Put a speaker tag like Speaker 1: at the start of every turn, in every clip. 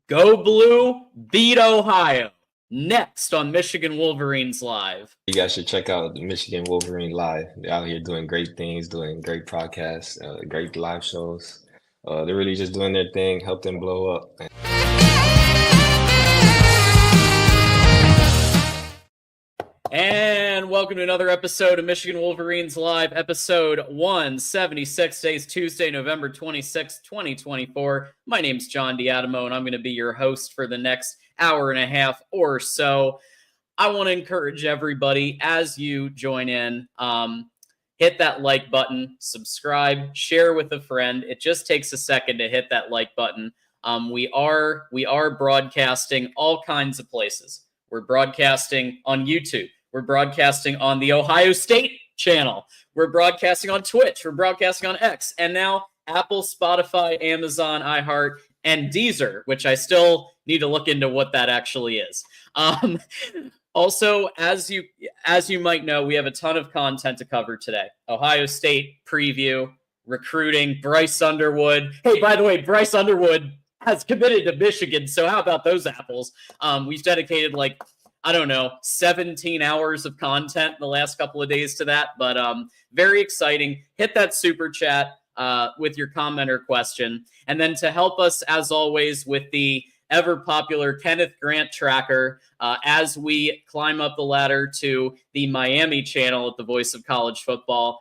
Speaker 1: Go Blue, beat Ohio. Next on Michigan Wolverines Live.
Speaker 2: You guys should check out the Michigan Wolverine Live. They're out here doing great things, doing great podcasts, great live shows. They're really just doing their thing, help them blow up.
Speaker 1: And welcome to another episode of Michigan Wolverines Live, episode 176, today's Tuesday, November 26, 2024. My name's John D'Adamo, and I'm going to be your host for the next hour and a half or so. I want to encourage everybody as you join in, hit that like button, subscribe, share with a friend. It just takes a second to hit that like button. We are broadcasting all kinds of places. We're broadcasting on YouTube. We're broadcasting on the Ohio State channel. We're broadcasting on Twitch. We're broadcasting on X. And now Apple, Spotify, Amazon, iHeart, and Deezer, which I still need to look into what that actually is. Also, as you might know, we have a ton of content to cover today. Ohio State preview, recruiting, Bryce Underwood. Hey, by the way, Bryce Underwood has committed to Michigan, so how about those apples? We've dedicated 17 hours of content in the last couple of days to that, but very exciting. Hit that super chat with your comment or question. And then to help us, as always, with the ever-popular Kenneth Grant tracker as we climb up the ladder to the Miami channel at the Voice of College Football,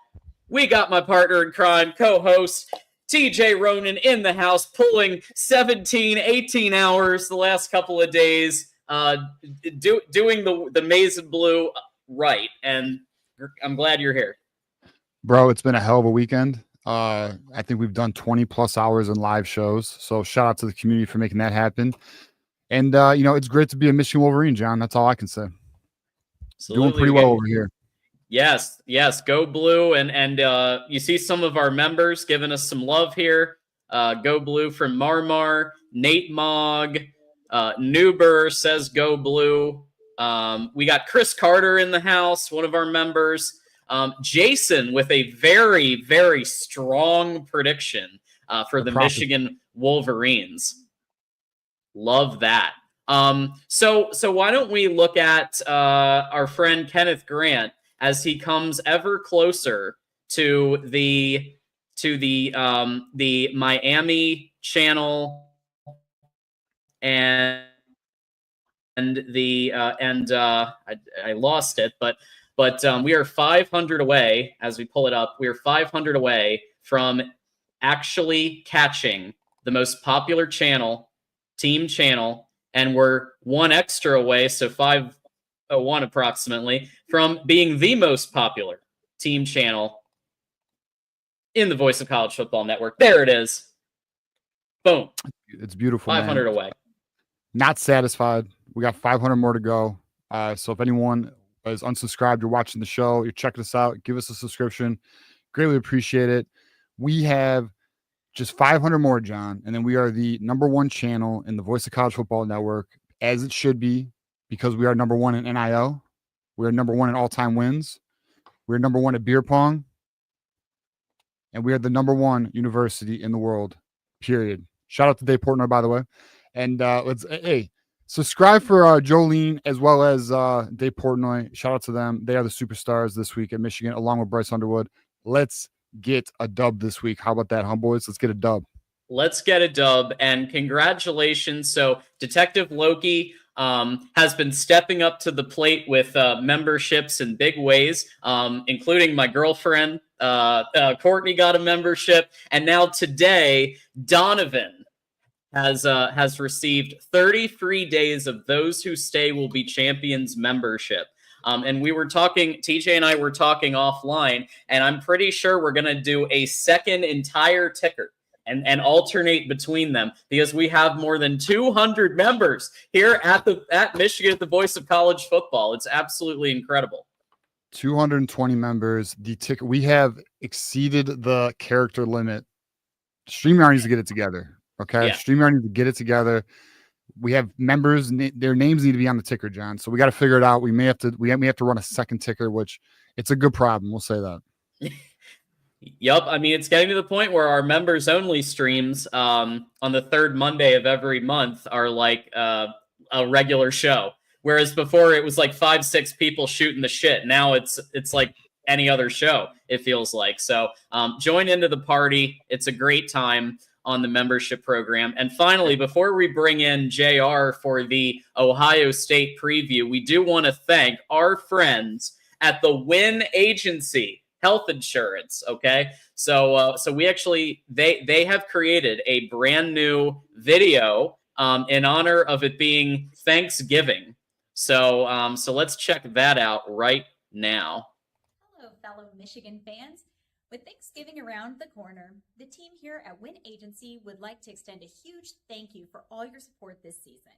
Speaker 1: we got my partner in crime, co-host, TJ Ronan in the house, pulling 17, 18 hours the last couple of days, doing the maize and blue right. And I'm glad you're here.
Speaker 3: Bro, it's been a hell of a weekend. I think we've done 20 plus hours in live shows. So shout out to the community for making that happen. And, it's great to be a Michigan Wolverine, John. That's all I can say.
Speaker 1: Absolutely.
Speaker 3: Doing pretty well over here.
Speaker 1: Yes. Go Blue. And you see some of our members giving us some love here. Go Blue from Marmar, Nate Mogg, Newber says Go Blue. We got Chris Carter in the house, one of our members. Jason with a very, very strong prediction for the Michigan Wolverines. Love that. So why don't we look at our friend Kenneth Grant as he comes ever closer to the Miami channel I lost it, but we are 500 away as we pull it up. We are 500 away from actually catching the most popular team channel, and we're one extra away, so 501 approximately, from being the most popular team channel in the Voice of College Football Network. There it is. Boom.
Speaker 3: It's beautiful.
Speaker 1: 500 away.
Speaker 3: Not satisfied. We got 500 more to go. So if anyone is unsubscribed, you're watching the show, you're checking us out, give us a subscription. Greatly appreciate it. We have just 500 more, John, and then we are the #1 channel in the Voice of College Football Network, as it should be, because we are #1 in NIL. We are #1 in all-time wins. We're #1 at beer pong. And we are the #1 university in the world, period. Shout out to Dave Portnoy, by the way. And subscribe for Jolene as well as Dave Portnoy. Shout out to them. They are the superstars this week at Michigan, along with Bryce Underwood. Let's get a dub this week. How about that, homeboys? Let's get a dub.
Speaker 1: Let's get a dub, and congratulations. So Detective Loki has been stepping up to the plate with memberships in big ways, including my girlfriend. Courtney got a membership, and now today, Donovan has received 33 days of Those Who Stay Will Be Champions membership. And we were talking, TJ and I were talking offline, and I'm pretty sure we're going to do a second entire ticker and alternate between them, because we have more than 200 members here at Michigan at the Voice of College Football. It's absolutely incredible.
Speaker 3: 220 members. The ticker, we have exceeded the character limit. StreamYard needs to get it together. Okay, yeah. StreamYard needs to get it together. We have members; their names need to be on the ticker, John. So we got to figure it out. We may have to run a second ticker, which it's a good problem. We'll say that.
Speaker 1: Yep. I mean, it's getting to the point where our members only streams on the third Monday of every month are like a regular show. Whereas before it was like 5, 6 people shooting the shit. Now it's like any other show, it feels like. So join into the party. It's a great time on the membership program. And finally, before we bring in JR for the Ohio State preview, we do want to thank our friends at the Win Agency Health Insurance. Okay, so we actually they have created a brand new video in honor of it being Thanksgiving. So let's check that out right now.
Speaker 4: Hello, fellow Michigan fans. With Thanksgiving around the corner, the team here at Win Agency would like to extend a huge thank you for all your support this season.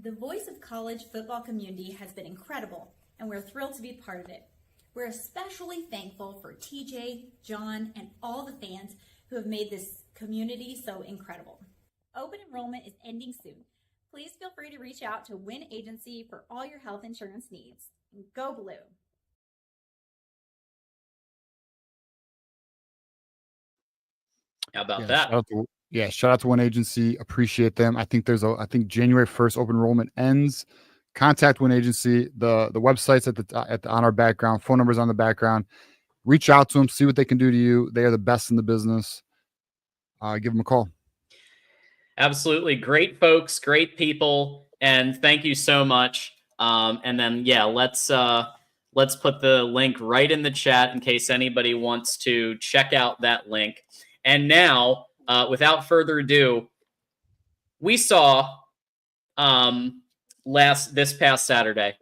Speaker 4: The voice of college football community has been incredible, and we're thrilled to be part of it. We're especially thankful for TJ, John, and all the fans who have made this community so incredible. Open enrollment is ending soon. Please feel free to reach out to Win Agency for all your health insurance needs. Go Blue!
Speaker 1: How about that?
Speaker 3: Shout out to One Agency. Appreciate them. I think January 1st open enrollment ends. Contact One Agency. The website's on our background. Phone numbers on the background. Reach out to them. See what they can do to you. They are the best in the business. Give them a call.
Speaker 1: Absolutely, great folks, great people, and thank you so much. And then let's put the link right in the chat in case anybody wants to check out that link. And now, without further ado, we saw this past Saturday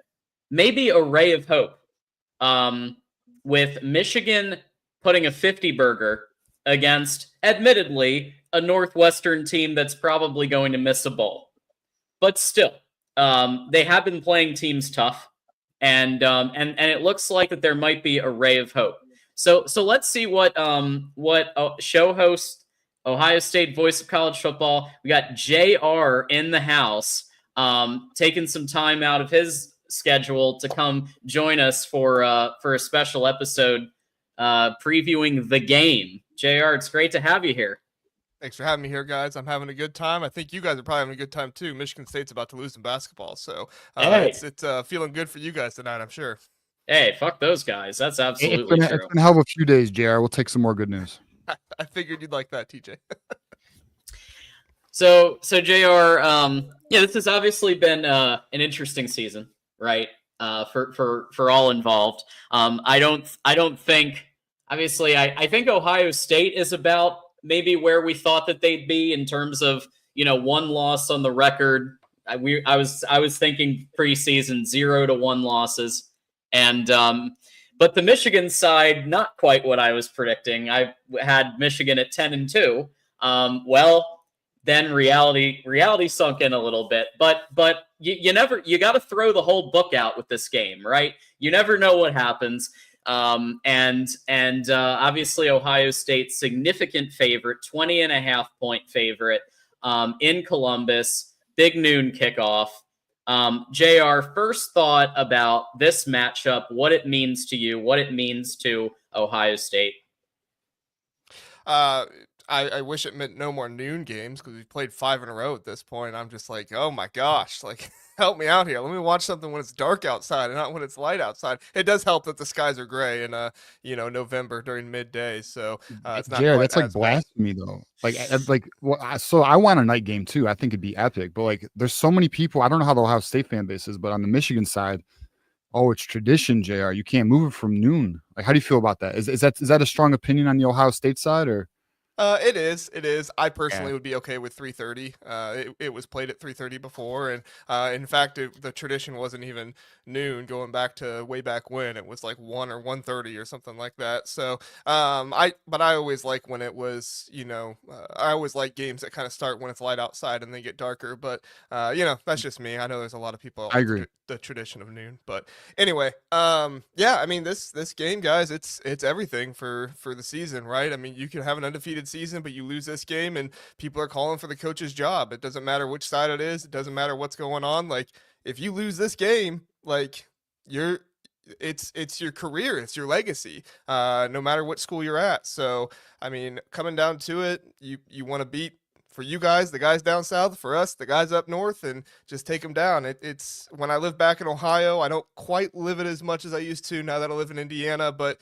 Speaker 1: maybe a ray of hope with Michigan putting a 50 burger against, admittedly, a Northwestern team that's probably going to miss a bowl. But still, they have been playing teams tough, and it looks like that there might be a ray of hope. So let's see what show host, Ohio State voice of college football. We got JR in the house, taking some time out of his schedule to come join us for a special episode previewing the game. JR, it's great to have you here.
Speaker 5: Thanks for having me here, guys. I'm having a good time. I think you guys are probably having a good time too. Michigan State's about to lose in basketball, so it's feeling good for you guys tonight, I'm sure.
Speaker 1: Hey, fuck those guys. That's absolutely true.
Speaker 3: It's been a hell of a few days, JR. We'll take some more good news.
Speaker 5: I figured you'd like that, TJ.
Speaker 1: So JR, this has obviously been an interesting season, right? For all involved. I don't think. Obviously, I think Ohio State is about maybe where we thought that they'd be in terms of one loss on the record. I was thinking preseason 0-1 losses, and but the Michigan side not quite what I was predicting. I had Michigan at 10-2. Then reality sunk in a little bit, but you got to throw the whole book out with this game, right? You never know what happens. And obviously Ohio State significant favorite, 20.5 point favorite in Columbus, big noon kickoff. JR, first thought about this matchup, what it means to you, what it means to Ohio State.
Speaker 5: I wish it meant no more noon games because we've played 5 in a row at this point. I'm just like, oh my gosh, like help me out here. Let me watch something when it's dark outside and not when it's light outside. It does help that the skies are gray in November during midday. So it's not.
Speaker 3: Jared, that's like blasphemy though. So I want a night game too. I think it'd be epic. But like, there's so many people. I don't know how the Ohio State fan base is, but on the Michigan side, it's tradition, JR. You can't move it from noon. Like, how do you feel about that? Is that a strong opinion on the Ohio State side or?
Speaker 5: It is. I personally would be okay with 3:30. It was played at 3:30 before, and in fact, the tradition wasn't even noon. Going back to way back when, it was like 1 or 1:30 or something like that. So, I always like when it was, I always like games that kind of start when it's light outside and they get darker. But that's just me. I know there's a lot of people.
Speaker 3: I agree.
Speaker 5: The tradition of noon, but anyway, I mean this game, guys, it's everything for the season, right? I mean, you can have an undefeated season, but you lose this game and people are calling for the coach's job. It doesn't matter which side it is. It doesn't matter what's going on. Like, if you lose this game, like it's your career, it's your legacy, no matter what school you're at. So, I mean, coming down to it, you want to beat, for you guys, the guys down south, for us, the guys up north, and just take them down. It's when I live back in Ohio, I don't quite live it as much as I used to now that I live in Indiana, but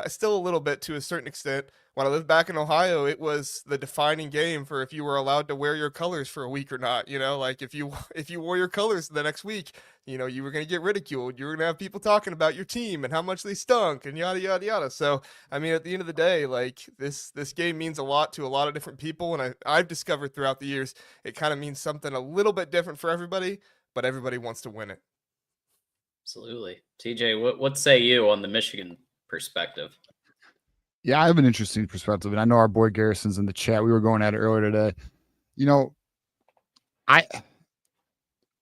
Speaker 5: still a little bit to a certain extent. When I lived back in Ohio, it was the defining game for if you were allowed to wear your colors for a week or not. You know, like if you wore your colors the next week, you know, you were going to get ridiculed. You were going to have people talking about your team and how much they stunk and yada yada yada. So, I mean, at the end of the day, like this game means a lot to a lot of different people, and I've discovered throughout the years it kind of means something a little bit different for everybody, but everybody wants to win it.
Speaker 1: Absolutely. TJ, what say you on the Michigan perspective?
Speaker 3: Yeah, I have an interesting perspective, and I know our boy Garrison's in the chat. We were going at it earlier today. You know,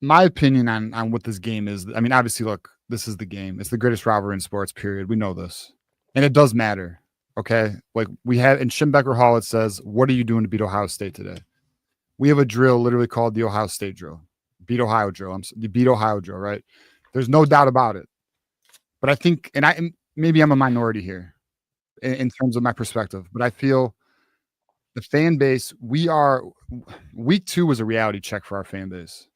Speaker 3: my opinion on what this game is, I mean, obviously, look, this is the game. It's the greatest rivalry in sports, period. We know this. And it does matter, okay? Like, we have, in Schembecker Hall, it says, what are you doing to beat Ohio State today? We have a drill literally called the Ohio State drill. Beat Ohio drill. The beat Ohio drill, right? There's no doubt about it. But I think, and maybe I'm a minority here in terms of my perspective, but I feel the fan base, week 2 was a reality check for our fan base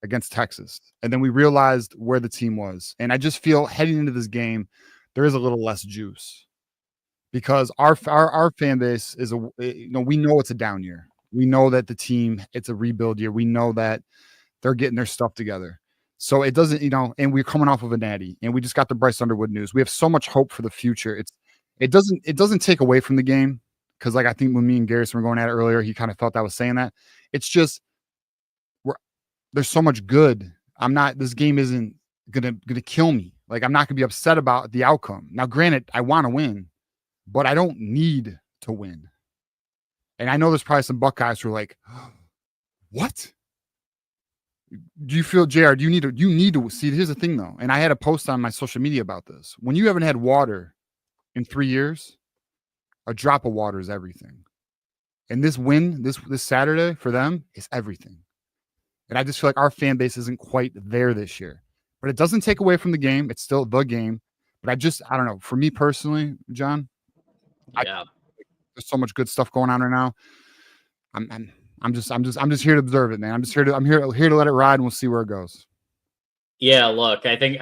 Speaker 3: against Texas. And then we realized where the team was. And I just feel heading into this game, there is a little less juice because our fan base is we know it's a down year. We know that the team, it's a rebuild year. We know that they're getting their stuff together. So it doesn't, and we're coming off of a natty, and we just got the Bryce Underwood news. We have so much hope for the future. It doesn't take away from the game, because like I think when me and Garrison were going at it earlier, he kind of felt I was saying that. It's just there's so much good. This game isn't gonna kill me. Like, I'm not gonna be upset about the outcome. Now, granted, I want to win, but I don't need to win. And I know there's probably some Buckeyes who are like, what? Do you feel, JR, you need to see, here's the thing though. And I had a post on my social media about this. When you haven't had water in 3 years, a drop of water is everything. And this win, this Saturday for them is everything. And I just feel like our fan base isn't quite there this year. But it doesn't take away from the game. It's still the game. But I don't know. For me personally, John,
Speaker 1: Yeah.
Speaker 3: There's so much good stuff going on right now. I'm just here to observe it, man. I'm here to let it ride, and we'll see where it goes.
Speaker 1: Yeah, look, I think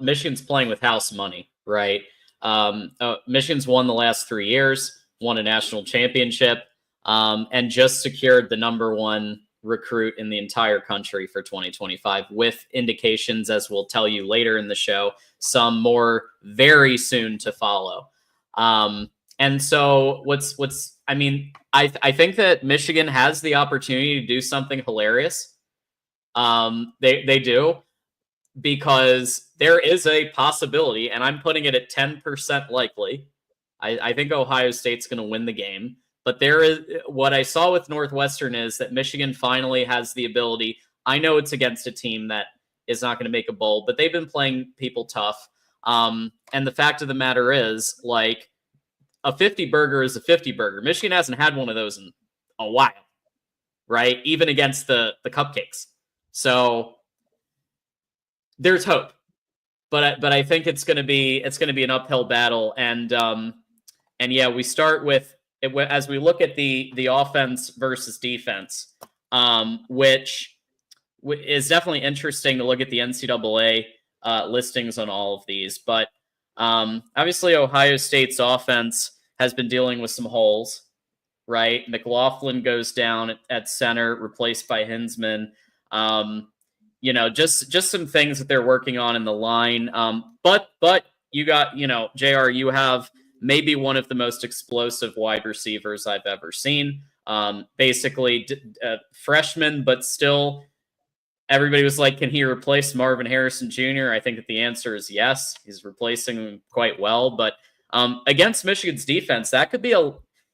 Speaker 1: Michigan's playing with house money, right? Michigan's won the last 3 years, won a national championship, and just secured the #1 recruit in the entire country for 2025, with indications, as we'll tell you later in the show, some more very soon to follow. And so I think that Michigan has the opportunity to do something hilarious. They do, because there is a possibility, and I'm putting it at 10% likely. I think Ohio State's going to win the game. But what I saw with Northwestern is that Michigan finally has the ability. I know it's against a team that is not going to make a bowl, but they've been playing people tough. And the fact of the matter is, like, a 50 burger is a 50 burger. Michigan hasn't had one of those in a while, right? Even against the Cupcakes. So there's hope, but I think it's going to be an uphill battle. And yeah, we start with, as we look at the offense versus defense, which is definitely interesting to look at the NCAA listings on all of these. But obviously, Ohio State's offense has been dealing with some holes, right? McLaughlin goes down at center, replaced by Hinsman. Just some things that they're working on in the line. But you got, JR, you have maybe one of the most explosive wide receivers I've ever seen. Basically, freshman, but still, everybody was like, can he replace Marvin Harrison Jr.? I think that the answer is yes. He's replacing him quite well. But against Michigan's defense, that could be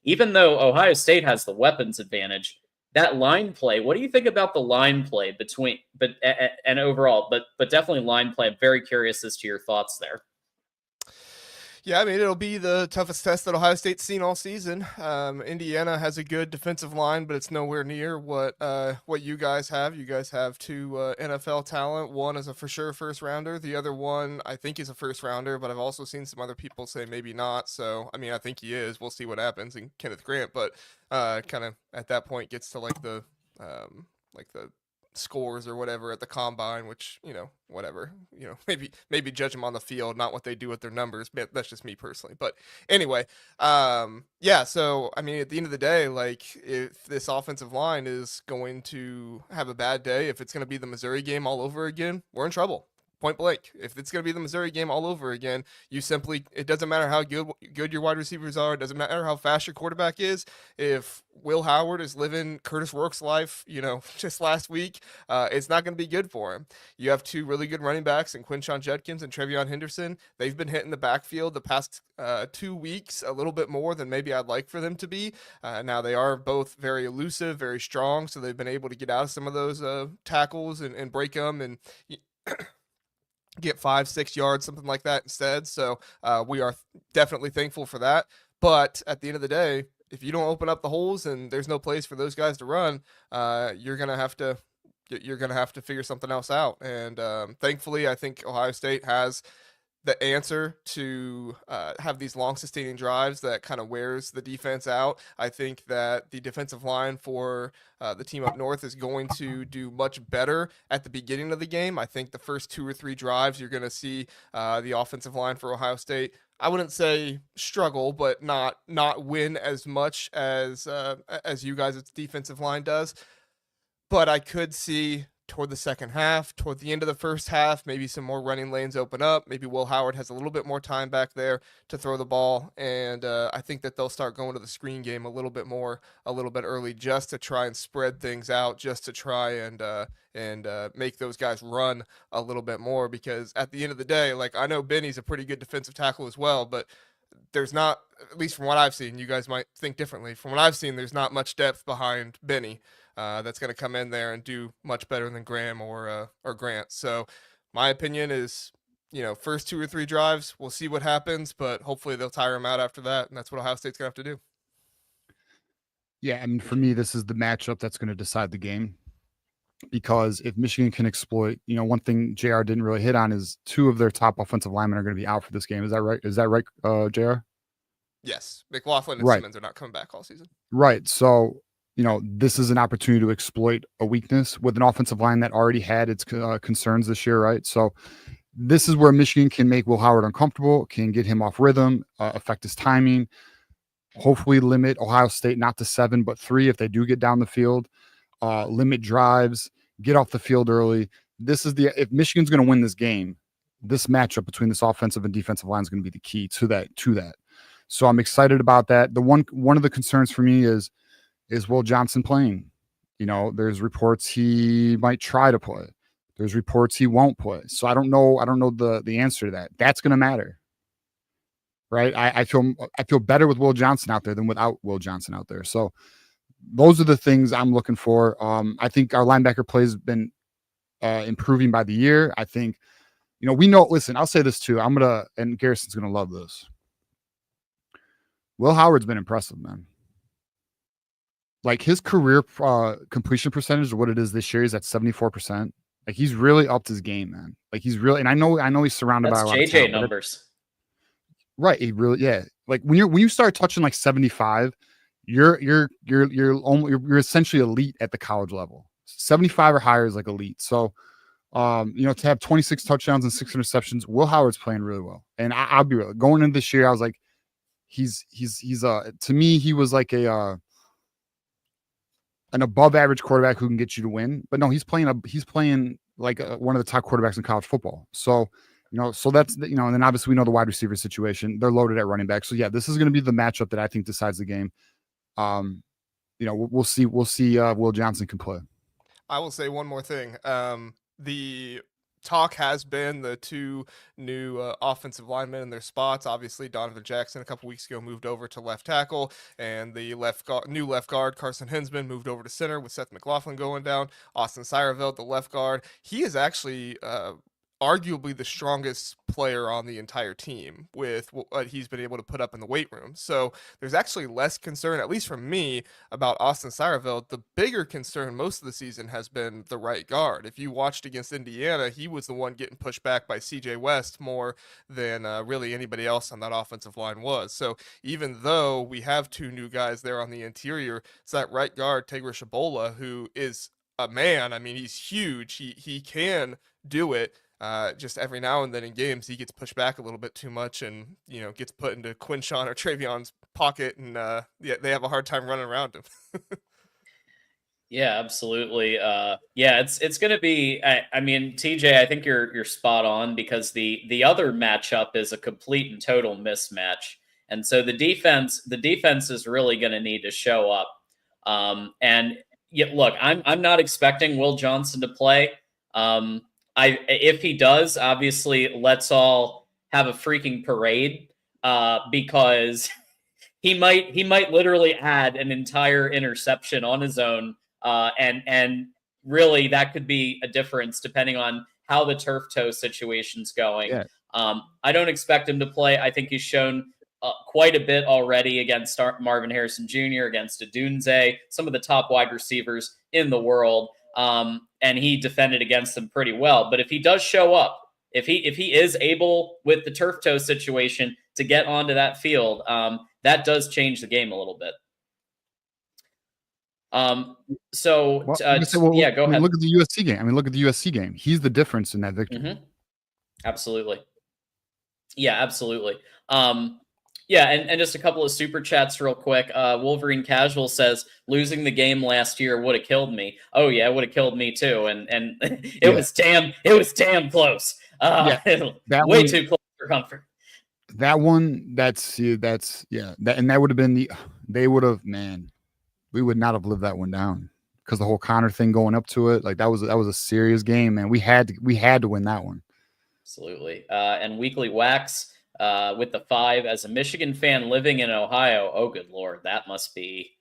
Speaker 1: even though Ohio State has the weapons advantage, that line play, what do you think about the line play and overall, but definitely line play? I'm very curious as to your thoughts there.
Speaker 5: Yeah, I mean, it'll be the toughest test that Ohio State's seen all season. Indiana has a good defensive line, but it's nowhere near what you guys have. You guys have two NFL talent. One is a for sure first rounder. The other one, I think, is a first rounder, but I've also seen some other people say maybe not. So, I mean, I think he is. We'll see what happens in Kenneth Grant, but kind of at that point gets to like the scores or whatever at the combine, which, whatever, maybe judge them on the field, not what they do with their numbers. But that's just me personally. But anyway, yeah. So, I mean, at the end of the day, like, if this offensive line is going to have a bad day, if it's going to be the Missouri game all over again, we're in trouble. Point blank. If it's going to be the Missouri game all over again, it doesn't matter how good your wide receivers are. It doesn't matter how fast your quarterback is. If Will Howard is living Curtis Rourke's life, just last week, it's not going to be good for him. You have two really good running backs in Quinshon Judkins and Trevion Henderson. They've been hitting the backfield the past 2 weeks a little bit more than maybe I'd like for them to be. Now, they are both very elusive, very strong, so they've been able to get out of some of those tackles and break them and get 5-6 yards, something like that instead. So we are definitely thankful for that. But at the end of the day, if you don't open up the holes and there's no place for those guys to run, you're gonna have to figure something else out. And thankfully, I think Ohio State has the answer to have these long sustaining drives that kind of wears the defense out. I think that the defensive line for the team up north is going to do much better at the beginning of the game. I think the first 2 or 3 drives, you're going to see the offensive line for Ohio State, I wouldn't say struggle, but not win as much as you guys' defensive line does. But I could see toward the second half, toward the end of the first half, maybe some more running lanes open up. Maybe Will Howard has a little bit more time back there to throw the ball. And I think that they'll start going to the screen game a little bit early, just to try and spread things out, just to try and make those guys run a little bit more. Because at the end of the day, like, I know Benny's a pretty good defensive tackle as well, but there's not, at least from what I've seen, you guys might think differently. From what I've seen, there's not much depth behind Benny that's going to come in there and do much better than Graham or Grant. So my opinion is, first 2 or 3 drives, we'll see what happens, but hopefully they'll tire him out after that, and that's what Ohio State's going to have to do.
Speaker 3: Yeah, I mean, for me, this is the matchup that's going to decide the game. Because if Michigan can exploit, one thing JR didn't really hit on is 2 of their top offensive linemen are going to be out for this game. Is that right, JR?
Speaker 5: Yes. McLaughlin and Simmons are not coming back all season.
Speaker 3: Right. So, this is an opportunity to exploit a weakness with an offensive line that already had its concerns this year, right? So this is where Michigan can make Will Howard uncomfortable, can get him off rhythm, affect his timing, hopefully limit Ohio State not to 7, but 3 if they do get down the field. Limit drives, get off the field early. If Michigan's going to win this game, this matchup between this offensive and defensive line is going to be the key to that. So I'm excited about that. One of the concerns for me is Will Johnson playing? There's reports he might try to play. There's reports he won't play. So I don't know the answer to that. That's going to matter. Right? I feel better with Will Johnson out there than without Will Johnson out there. So those are the things I'm looking for. I think our linebacker play has been improving by the year. I think, we know, listen, I'll say this too. And Garrison's going to love this. Will Howard's been impressive, man. Like, his career completion percentage of what it is this year is at 74%. Like, he's really upped his game, man. Like, he's really, and I know he's surrounded by a lot of
Speaker 1: JJ
Speaker 3: talent,
Speaker 1: numbers.
Speaker 3: Right. He really, yeah. Like, when you start touching like 75, you're essentially elite at the college level. 75 or higher is like elite. So, to have 26 touchdowns and 6 interceptions, Will Howard's playing really well. And I'll be real. Going into this year, I was like, he's to me, he was like an above average quarterback who can get you to win. But no, he's playing like one of the top quarterbacks in college football. So, so that's, and then obviously we know the wide receiver situation. They're loaded at running back. So yeah, this is going to be the matchup that I think decides the game. We'll see Will Johnson can play.
Speaker 5: I will say one more thing. The talk has been the 2 new offensive linemen in their spots. Obviously, Donovan Jackson a couple weeks ago moved over to left tackle, and the new left guard, Carson Hinsman, moved over to center with Seth McLaughlin going down. Austin Sirevelt, the left guard, he is actually arguably the strongest player on the entire team with what he's been able to put up in the weight room. So there's actually less concern, at least from me, about Austin Seyerveld. The bigger concern most of the season has been the right guard. If you watched against Indiana, he was the one getting pushed back by CJ West more than really anybody else on that offensive line was. So even though we have two new guys there on the interior, it's that right guard, Tegra Shabola, who is a man. I mean, he's huge. He can do it. Just every now and then in games, he gets pushed back a little bit too much and, gets put into Quinshawn or Travion's pocket, and they have a hard time running around him.
Speaker 1: Yeah, absolutely. It's going to be. I mean, TJ, I think you're spot on, because the other matchup is a complete and total mismatch, and so the defense is really going to need to show up. And look, I'm not expecting Will Johnson to play. If he does, obviously, let's all have a freaking parade, because he might literally add an entire interception on his own, and really that could be a difference depending on how the turf toe situation's going.
Speaker 3: Yeah.
Speaker 1: I don't expect him to play. I think he's shown quite a bit already against Marvin Harrison Jr., against Adunze, some of the top wide receivers in the world. And he defended against them pretty well. But if he does show up, if he is able with the turf toe situation to get onto that field, that does change the game a little bit. Go ahead.
Speaker 3: Look at the USC game. Look at the USC game. He's the difference in that victory.
Speaker 1: Mm-hmm. Absolutely. Yeah, absolutely. And just a couple of super chats real quick. Wolverine Casual says, losing the game last year would have killed me. Oh yeah, it would have killed me too. And it was damn close. Way too close for comfort.
Speaker 3: That one, that would have been we would not have lived that one down, because the whole Connor thing going up to it, like that was a serious game, man. We had to win that one.
Speaker 1: Absolutely. And Weekly Wax with the 5, as a Michigan fan living in Ohio. Oh, good Lord. That must be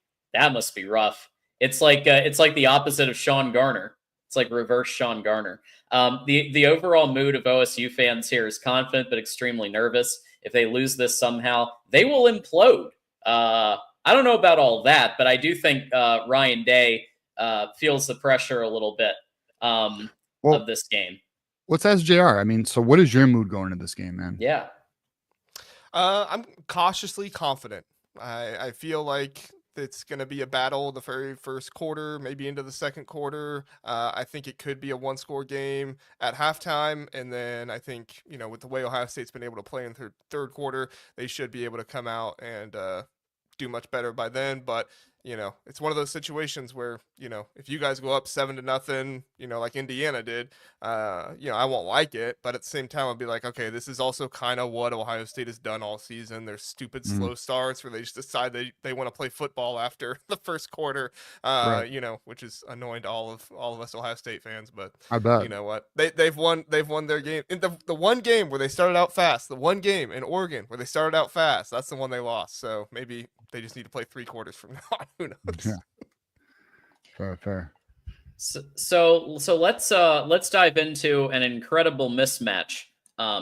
Speaker 1: rough. It's like the opposite of Sean Garner. It's like reverse Sean Garner. The overall mood of OSU fans here is confident but extremely nervous. If they lose this somehow, they will implode. I don't know about all that, but I do think Ryan Day feels the pressure a little bit of this game.
Speaker 3: Let's ask JR. So what is your mood going into this game, man?
Speaker 1: Yeah.
Speaker 5: I'm cautiously confident. I feel like it's going to be a battle the very first quarter, maybe into the second quarter. I think it could be a one-score game at halftime, and then I think, with the way Ohio State's been able to play in the third quarter, they should be able to come out and do much better by then. But it's one of those situations where, if you guys go up 7-0, like Indiana did, I won't like it, but at the same time, I'll be like, okay, this is also kind of what Ohio State has done all season. Their stupid slow starts where they just decide they want to play football after the first quarter, right. Which is annoying to all of us Ohio State fans, but
Speaker 3: I bet.
Speaker 5: You know what? They've won their game. In the one game where they started out fast, the one game in Oregon where they started out fast, that's the one they lost. So maybe they just need to play 3 quarters from now on. Who knows?
Speaker 3: Yeah. Fair.
Speaker 1: So let's dive into an incredible mismatch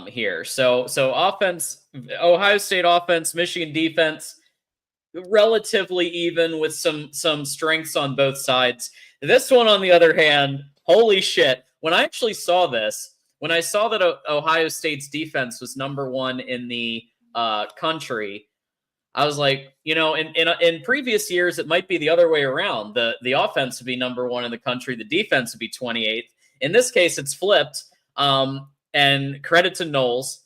Speaker 1: here. So offense, Ohio State offense, Michigan defense, relatively even with some strengths on both sides. This one, on the other hand, holy shit! When I actually saw this, when I saw that Ohio State's defense was number 1 in the country, I was like, in previous years, it might be the other way around. The offense would be number 1 in the country. The defense would be 28th. In this case, it's flipped. And credit to Knowles.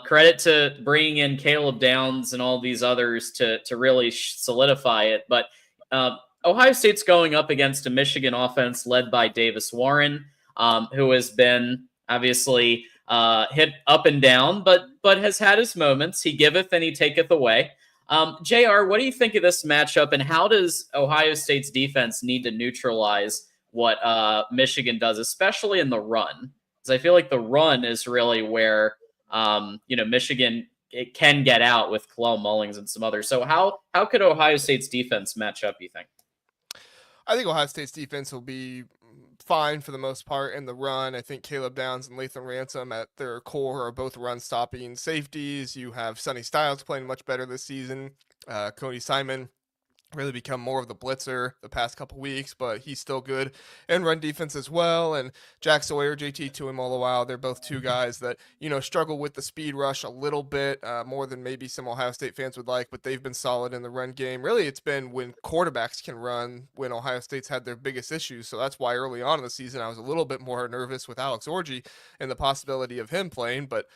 Speaker 1: Credit to bringing in Caleb Downs and all these others to really solidify it. But Ohio State's going up against a Michigan offense led by Davis Warren, who has been obviously hit up and down, but has had his moments. He giveth and he taketh away. JR, what do you think of this matchup, and how does Ohio State's defense need to neutralize what Michigan does, especially in the run? Because I feel like the run is really where Michigan can get out with Kalel Mullings and some others. So how could Ohio State's defense match up, you think?
Speaker 5: I think Ohio State's defense will be fine for the most part in the run. I think Caleb Downs and Latham Ransom at their core are both run-stopping safeties. You have Sonny Styles playing much better this season. Cody Simon really become more of the blitzer the past couple weeks, but he's still good and run defense as well. And Jack Sawyer, JT Tuimoloau, they're both two guys that, struggle with the speed rush a little bit more than maybe some Ohio State fans would like, but they've been solid in the run game. Really, it's been when quarterbacks can run when Ohio State's had their biggest issues. So that's why early on in the season, I was a little bit more nervous with Alex Orji and the possibility of him playing, but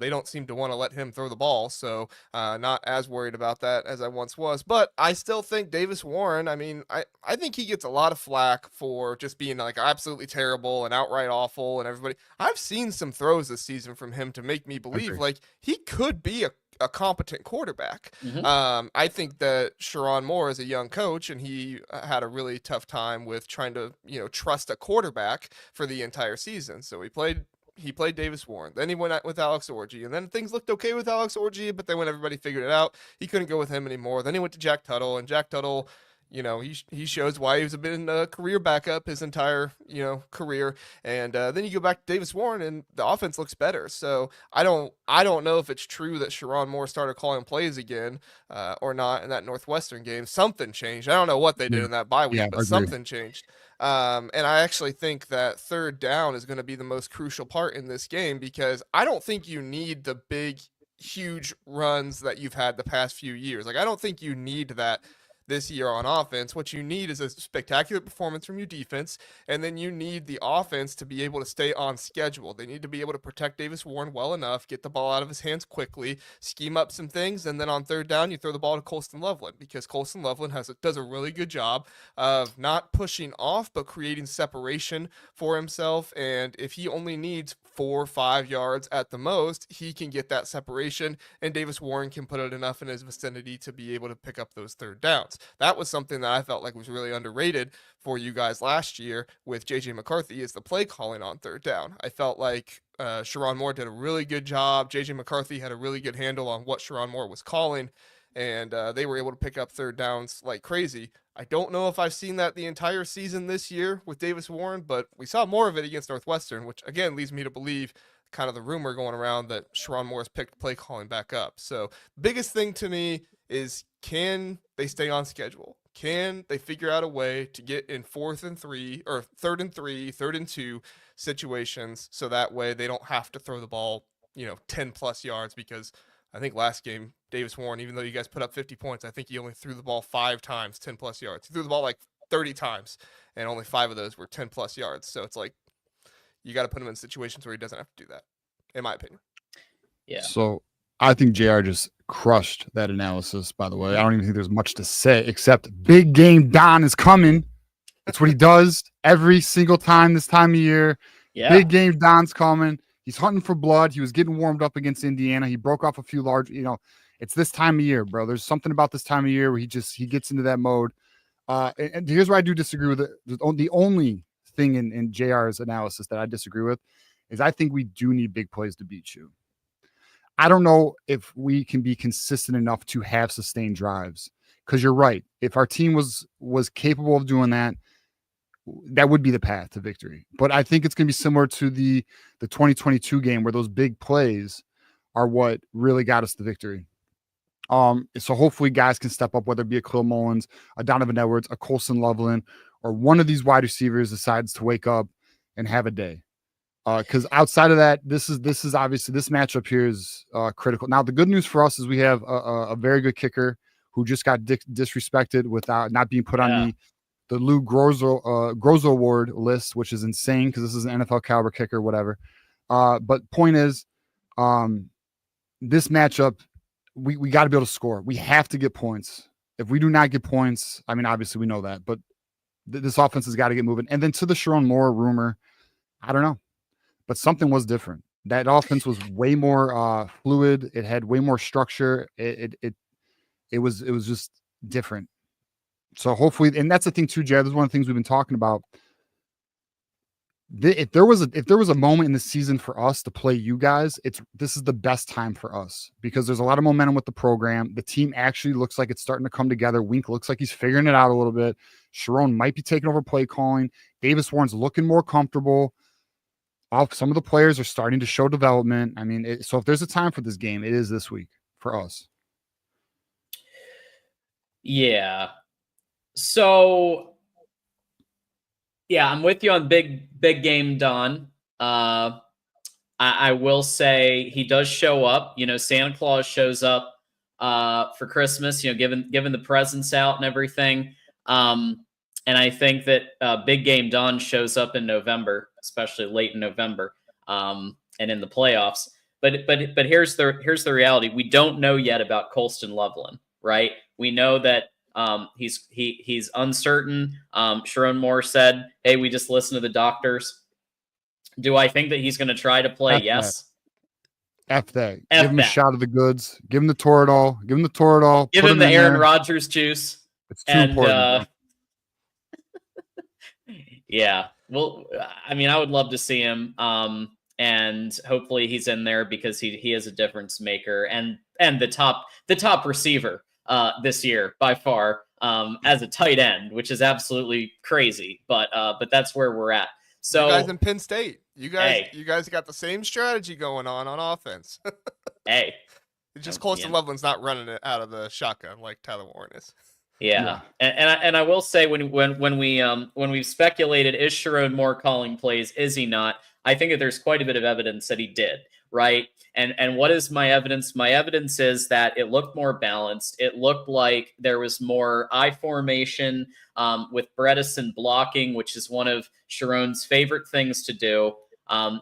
Speaker 5: they don't seem to want to let him throw the ball. So not as worried about that as I once was, but I still think Davis Warren, I think he gets a lot of flack for just being like absolutely terrible and outright awful and everybody. I've seen some throws this season from him to make me believe like he could be a competent quarterback. I think that Sherrone Moore is a young coach and he had a really tough time with trying to, trust a quarterback for the entire season. So he played Davis Warren. Then he went out with Alex Orji, and then things looked okay with Alex Orji, but then when everybody figured it out, he couldn't go with him anymore. Then he went to Jack Tuttle, and Jack Tuttle, he shows why he was a career backup his entire, career. And then you go back to Davis Warren, and the offense looks better. So I don't know if it's true that Sherrone Moore started calling plays again or not in that Northwestern game. Something changed. I don't know what they did in that bye week, but something changed. And I actually think that third down is going to be the most crucial part in this game because I don't think you need the big, huge runs that you've had the past few years. Like, I don't think you need that this year on offense. What you need is a spectacular performance from your defense, and then you need the offense to be able to stay on schedule. They need to be able to protect Davis Warren well enough, get the ball out of his hands quickly, scheme up some things, and then on third down, you throw the ball to Colston Loveland because Colston Loveland does a really good job of not pushing off, but creating separation for himself. And if he only needs 4 or 5 yards at the most, he can get that separation, and Davis Warren can put it enough in his vicinity to be able to pick up those third downs. That was something that I felt like was really underrated for you guys last year with JJ McCarthy is the play calling on third down. I felt like Sherrone Moore did a really good job. JJ McCarthy had a really good handle on what Sherrone Moore was calling, and they were able to pick up third downs like crazy. I don't know if I've seen that the entire season this year with Davis Warren, but we saw more of it against Northwestern, which again leads me to believe kind of the rumor going around that Sherrone Moore's picked play calling back up. So biggest thing to me is, can they stay on schedule? Can they figure out a way to get in 4th and 3 or 3rd and 3, 3rd and 2 situations so that way they don't have to throw the ball, 10 plus yards? Because I think last game, Davis Warren, even though you guys put up 50 points, I think he only threw the ball 5 times, 10 plus yards. He threw the ball like 30 times, and only 5 of those were 10 plus yards. So it's like you got to put him in situations where he doesn't have to do that, in my opinion.
Speaker 1: Yeah.
Speaker 3: So I think JR just crushed that analysis, by the way. I don't even think there's much to say except big game Don is coming. That's what he does every single time this time of year.
Speaker 1: Yeah.
Speaker 3: Big game Don's coming. He's hunting for blood. He was getting warmed up against Indiana. He broke off a few large, it's this time of year, bro. There's something about this time of year where he gets into that mode. And here's where I do disagree with it. The only thing in JR's analysis that I disagree with is I think we do need big plays to beat you. I don't know if we can be consistent enough to have sustained drives, because you're right. If our team was capable of doing that, that would be the path to victory. But I think it's going to be similar to the 2022 game where those big plays are what really got us the victory. So hopefully guys can step up, whether it be a Khalil Mullins, a Donovan Edwards, a Colston Loveland, or one of these wide receivers decides to wake up and have a day. Because outside of that, this is obviously, this matchup here is critical. Now, the good news for us is we have a very good kicker who just got disrespected without not being put on the Lou Grozo Award list, which is insane because this is an NFL caliber kicker, whatever. But point is, this matchup, we got to be able to score. We have to get points. If we do not get points, obviously we know that, but this offense has got to get moving. And then to the Sherrone Moore rumor, I don't know. But something was different. That offense was way more fluid. It had way more structure. It was just different. So hopefully, and that's the thing too, Jared. This is one of the things we've been talking about. if there was a moment in the season for us to play you guys, this is the best time for us because there's a lot of momentum with the program. The team actually looks like it's starting to come together. Wink looks like he's figuring it out a little bit. Sharon might be taking over play calling. Davis Warren's looking more comfortable. Some of the players are starting to show development. I mean, so if there's a time for this game, it is this week for us.
Speaker 1: Yeah. So yeah, I'm with you on big game Don. I will say he does show up. Santa Claus shows up for Christmas. Giving the presents out and everything. And I think that big game Don shows up in November, especially late in November, and in the playoffs. But here's the reality: we don't know yet about Colston Loveland, right? We know that. He's uncertain. Sharon Moore said, "Hey, we just listened to the doctors." Do I think that he's going to try to play? Yes.
Speaker 3: F that. Give him a shot of the goods. Give him the Toradol. Give him the Toradol.
Speaker 1: Give him the Aaron Rodgers juice.
Speaker 3: It's too important.
Speaker 1: Yeah. Well, I mean, I would love to see him. And hopefully he's in there because he is a difference maker and the top receiver this year by far as a tight end, which is absolutely crazy. But that's where we're at. So
Speaker 5: you guys in Penn State, you guys got the same strategy going on offense.
Speaker 1: Hey,
Speaker 5: it's just Colston Loveland's not running it out of the shotgun like Tyler Warren is.
Speaker 1: Yeah. And I will say when we've speculated, is Sharon Moore calling plays? Is he not? I think that there's quite a bit of evidence that he did, right? And what is my evidence? My evidence is that it looked more balanced. It looked like there was more I formation with Bredesen blocking, which is one of Sharon's favorite things to do.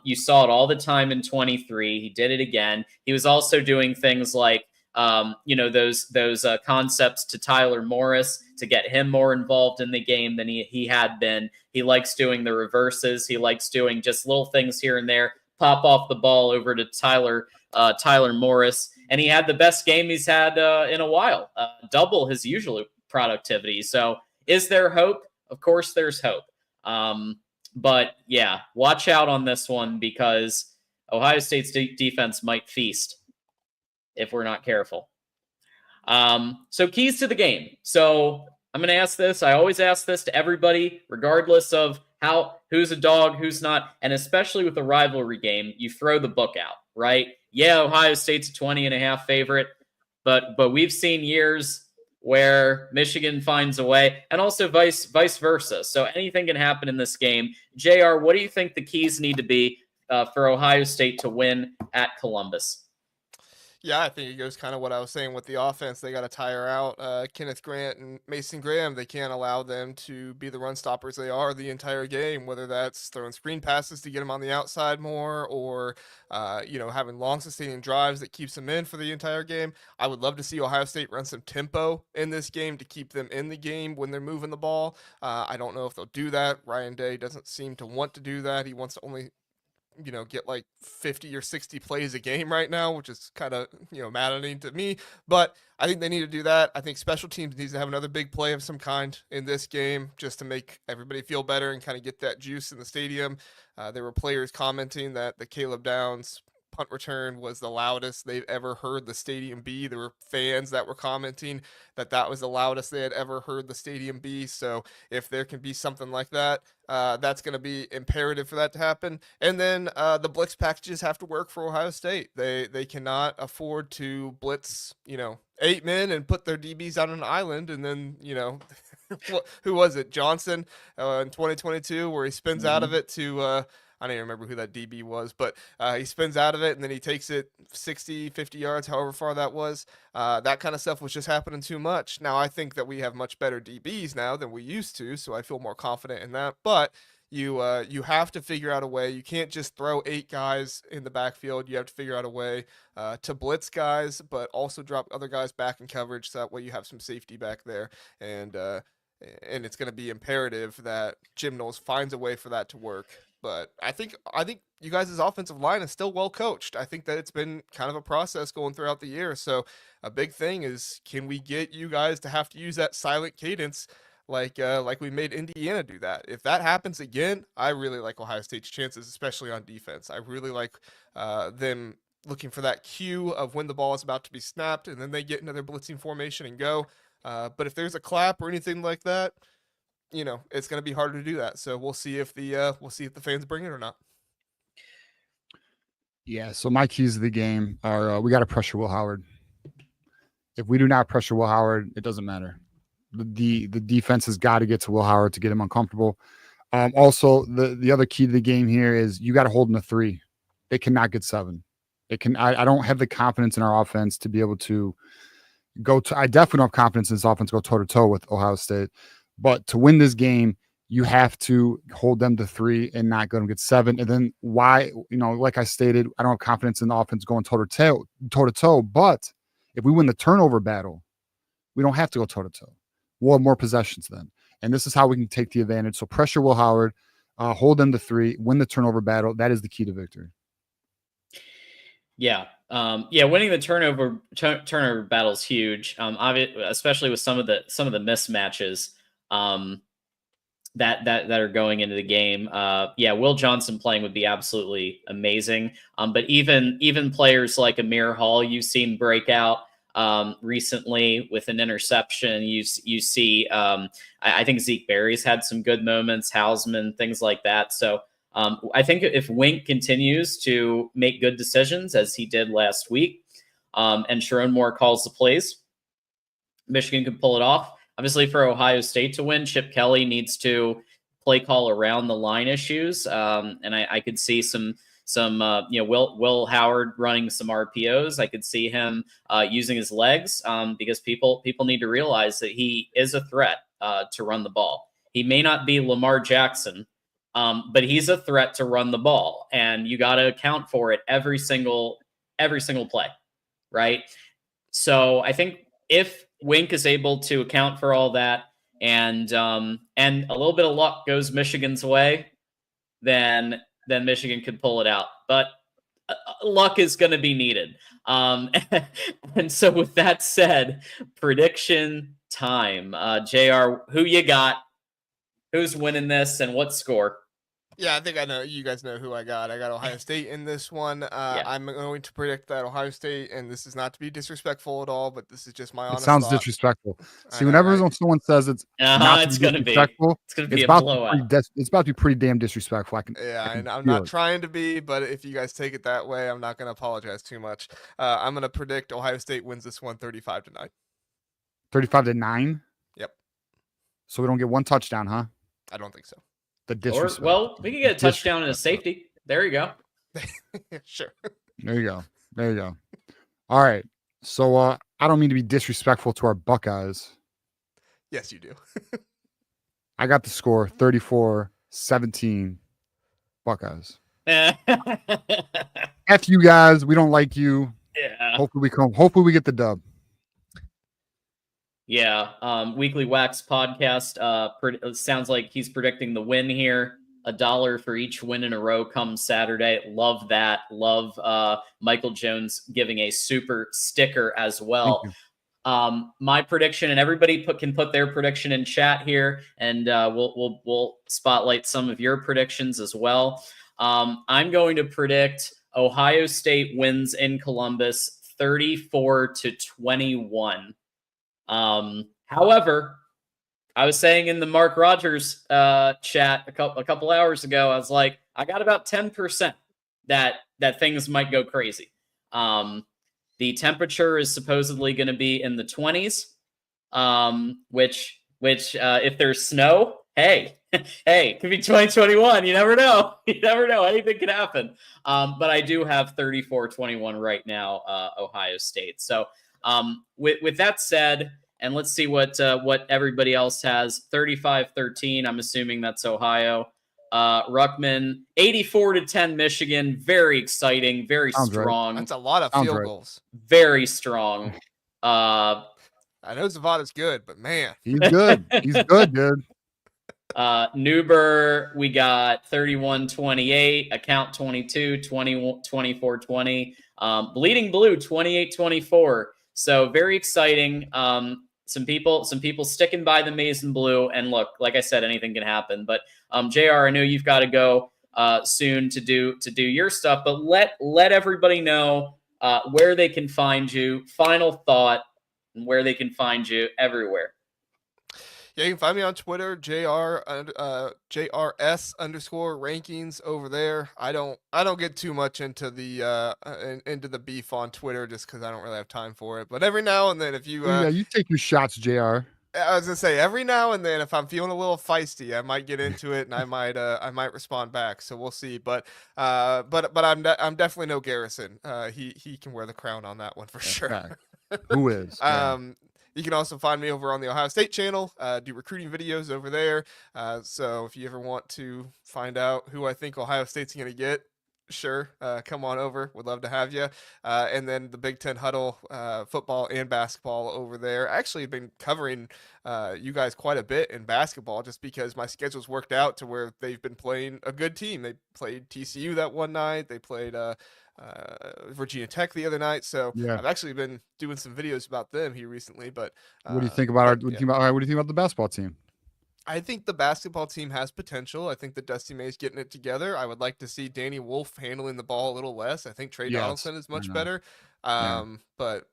Speaker 1: You saw it all the time in 23. He did it again. He was also doing things like those concepts to Tyler Morris to get him more involved in the game than he had been. He likes doing the reverses. He likes doing just little things here and there. Pop off the ball over to Tyler Morris, and he had the best game he's had in a while, double his usual productivity. So, is there hope? Of course, there's hope. But yeah, watch out on this one because Ohio State's defense might feast if we're not careful. So keys to the game. So I'm going to ask this. I always ask this to everybody, regardless of who's a dog, who's not, and especially with a rivalry game, you throw the book out, right? Yeah, Ohio State's a 20.5 favorite, but we've seen years where Michigan finds a way, and also vice versa. So anything can happen in this game. JR, what do you think the keys need to be for Ohio State to win at Columbus?
Speaker 5: Yeah, I think it goes kind of what I was saying with the offense. They got to tire out Kenneth Grant and Mason Graham. They can't allow them to be the run stoppers they are the entire game, whether that's throwing screen passes to get them on the outside more or, having long sustaining drives that keeps them in for the entire game. I would love to see Ohio State run some tempo in this game to keep them in the game when they're moving the ball. I don't know if they'll do that. Ryan Day doesn't seem to want to do that. He wants to only get like 50 or 60 plays a game right now, which is kind of, maddening to me. But I think they need to do that. I think special teams needs to have another big play of some kind in this game just to make everybody feel better and kind of get that juice in the stadium. There were players commenting that the Caleb Downs punt return was the loudest they've ever heard the stadium be. There were fans that were commenting that was the loudest they had ever heard the stadium be. So if there can be something like that, that's going to be imperative for that to happen. And then the blitz packages have to work for Ohio State. They cannot afford to blitz, 8 men and put their DBs out on an island. And then, who was it? Johnson in 2022 where he spins out of it to I don't even remember who that DB was, but he spins out of it and then he takes it 60, 50 yards, however far that was. That kind of stuff was just happening too much. Now, I think that we have much better DBs now than we used to, so I feel more confident in that. But you have to figure out a way. You can't just throw 8 guys in the backfield. You have to figure out a way to blitz guys, but also drop other guys back in coverage so that way you have some safety back there. And it's going to be imperative that Jim Knowles finds a way for that to work. But I think you guys' offensive line is still well coached. I think that it's been kind of a process going throughout the year. So a big thing is, can we get you guys to have to use that silent cadence like we made Indiana do that. If that happens again, I really like Ohio State's chances, especially on defense. I really like them looking for that cue of when the ball is about to be snapped, and then they get into their blitzing formation and go. But if there's a clap or anything like that, it's going to be harder to do that. So we'll see if the fans bring it or not.
Speaker 3: Yeah. So my keys to the game are we got to pressure Will Howard. If we do not pressure Will Howard, it doesn't matter. The defense has got to get to Will Howard to get him uncomfortable. Also, the other key to the game here is you got to hold him to 3. They cannot get 7. I don't have the confidence in our offense to be able to go to. I definitely don't have confidence in this offense to go toe to toe with Ohio State. But to win this game, you have to hold them to 3 and not go and get 7. And then why, like I stated, I don't have confidence in the offense going toe to toe. But if we win the turnover battle, we don't have to go toe to toe. We'll have more possessions then. And this is how we can take the advantage. So pressure Will Howard, hold them to 3, win the turnover battle. That is the key to victory.
Speaker 1: Yeah. Winning the turnover battle is huge. Especially with some of the mismatches that are going into the game. Will Johnson playing would be absolutely amazing. But even players like Amir Hall, you've seen break out recently with an interception. You see, I think Zeke Berry's had some good moments, Hausman, things like that. So I think if Wink continues to make good decisions as he did last week, and Sharon Moore calls the plays, Michigan can pull it off. Obviously, for Ohio State to win, Chip Kelly needs to play call around the line issues, and I could see some Will Howard running some RPOs. I could see him using his legs because people need to realize that he is a threat to run the ball. He may not be Lamar Jackson, but he's a threat to run the ball, and you got to account for it every single play, right? So I think if Wink is able to account for all that, and a little bit of luck goes Michigan's way, then Michigan could pull it out. But luck is going to be needed. And so with that said, prediction time. JR, who you got? Who's winning this and what score?
Speaker 5: Yeah, I think I know. You guys know who I got. I got Ohio State in this one. I'm going to predict that Ohio State, and this is not to be disrespectful at all, but this is just my honest
Speaker 3: thought. It sounds
Speaker 5: thought.
Speaker 3: disrespectful. See, whenever someone says it's not to be disrespectful,
Speaker 1: it's going to be a blowout.
Speaker 3: It's about to be pretty damn disrespectful.
Speaker 5: I'm not trying to be, but if you guys take it that way, I'm not going to apologize too much. I'm going to predict Ohio State wins this one 35-9.
Speaker 3: 35-9?
Speaker 5: Yep.
Speaker 3: So we don't get one touchdown, huh?
Speaker 5: I don't think so.
Speaker 3: The disrespect.
Speaker 1: We can get a touchdown and a safety. There you go.
Speaker 5: Sure.
Speaker 3: There you go. All right. So I don't mean to be disrespectful to our Buckeyes.
Speaker 5: Yes, you do.
Speaker 3: I got the score 34-17 Buckeyes. F you guys. We don't like you.
Speaker 1: Yeah.
Speaker 3: Hopefully we get the dub.
Speaker 1: Yeah, Weekly Wax podcast sounds like he's predicting the win here. $1 for each win in a row come Saturday. Love that. Love Michael Jones giving a super sticker as well. My prediction, and everybody can put their prediction in chat here, and we'll spotlight some of your predictions as well. I'm going to predict Ohio State wins in Columbus 34-21. However, I was saying in the Mark Rogers chat a couple hours ago, I was like, I got about 10% that things might go crazy. The temperature is supposedly going to be in the 20s, which if there's snow, hey, it could be 2021. You never know. Anything could happen. But I do have 34-21 right now, Ohio State. So with that said, and let's see what everybody else has. 35-13. I'm assuming that's Ohio. Ruckman, 84-10 Michigan. Very exciting. Very strong.
Speaker 5: Right. That's a lot of field goals.
Speaker 1: Very strong.
Speaker 5: I know Zavada's good, but man,
Speaker 3: he's good. He's good, dude.
Speaker 1: Newber, we got 31-28. Account 22, 24-20. Bleeding Blue, 28-24. So very exciting. some people sticking by the maize and blue. And look, like I said, anything can happen. But JR, I know you've got to go soon to do your stuff, but let everybody know where they can find you. Final thought, and where they can find you everywhere.
Speaker 5: Yeah, you can find me on Twitter, JRS_rankings over there. I don't get too much into the beef on Twitter just because I don't really have time for it. But every now and then, if you
Speaker 3: yeah, you take your shots, JR.
Speaker 5: I was gonna say every now and then, if I'm feeling a little feisty, I might get into it and I might respond back. So we'll see. But I'm definitely no Garrison. He can wear the crown on that one for sure.
Speaker 3: Right. Who is? Yeah.
Speaker 5: You can also find me over on the Ohio State channel, do recruiting videos over there. So if you ever want to find out who I think Ohio State's going to get, sure, come on over. Would love to have you. And then the Big Ten Huddle, football and basketball over there. Actually, I've been covering you guys quite a bit in basketball just because my schedule's worked out to where they've been playing a good team. They played TCU that one night. They played Virginia Tech the other night. So
Speaker 3: Yeah.
Speaker 5: I've actually been doing some videos about them here recently. But
Speaker 3: What do you think about what do you think about the basketball team?
Speaker 5: I think the basketball team has potential. I think that Dusty May's getting it together. I would like to see Danny Wolf handling the ball a little less. I think Trey Donaldson is much better. But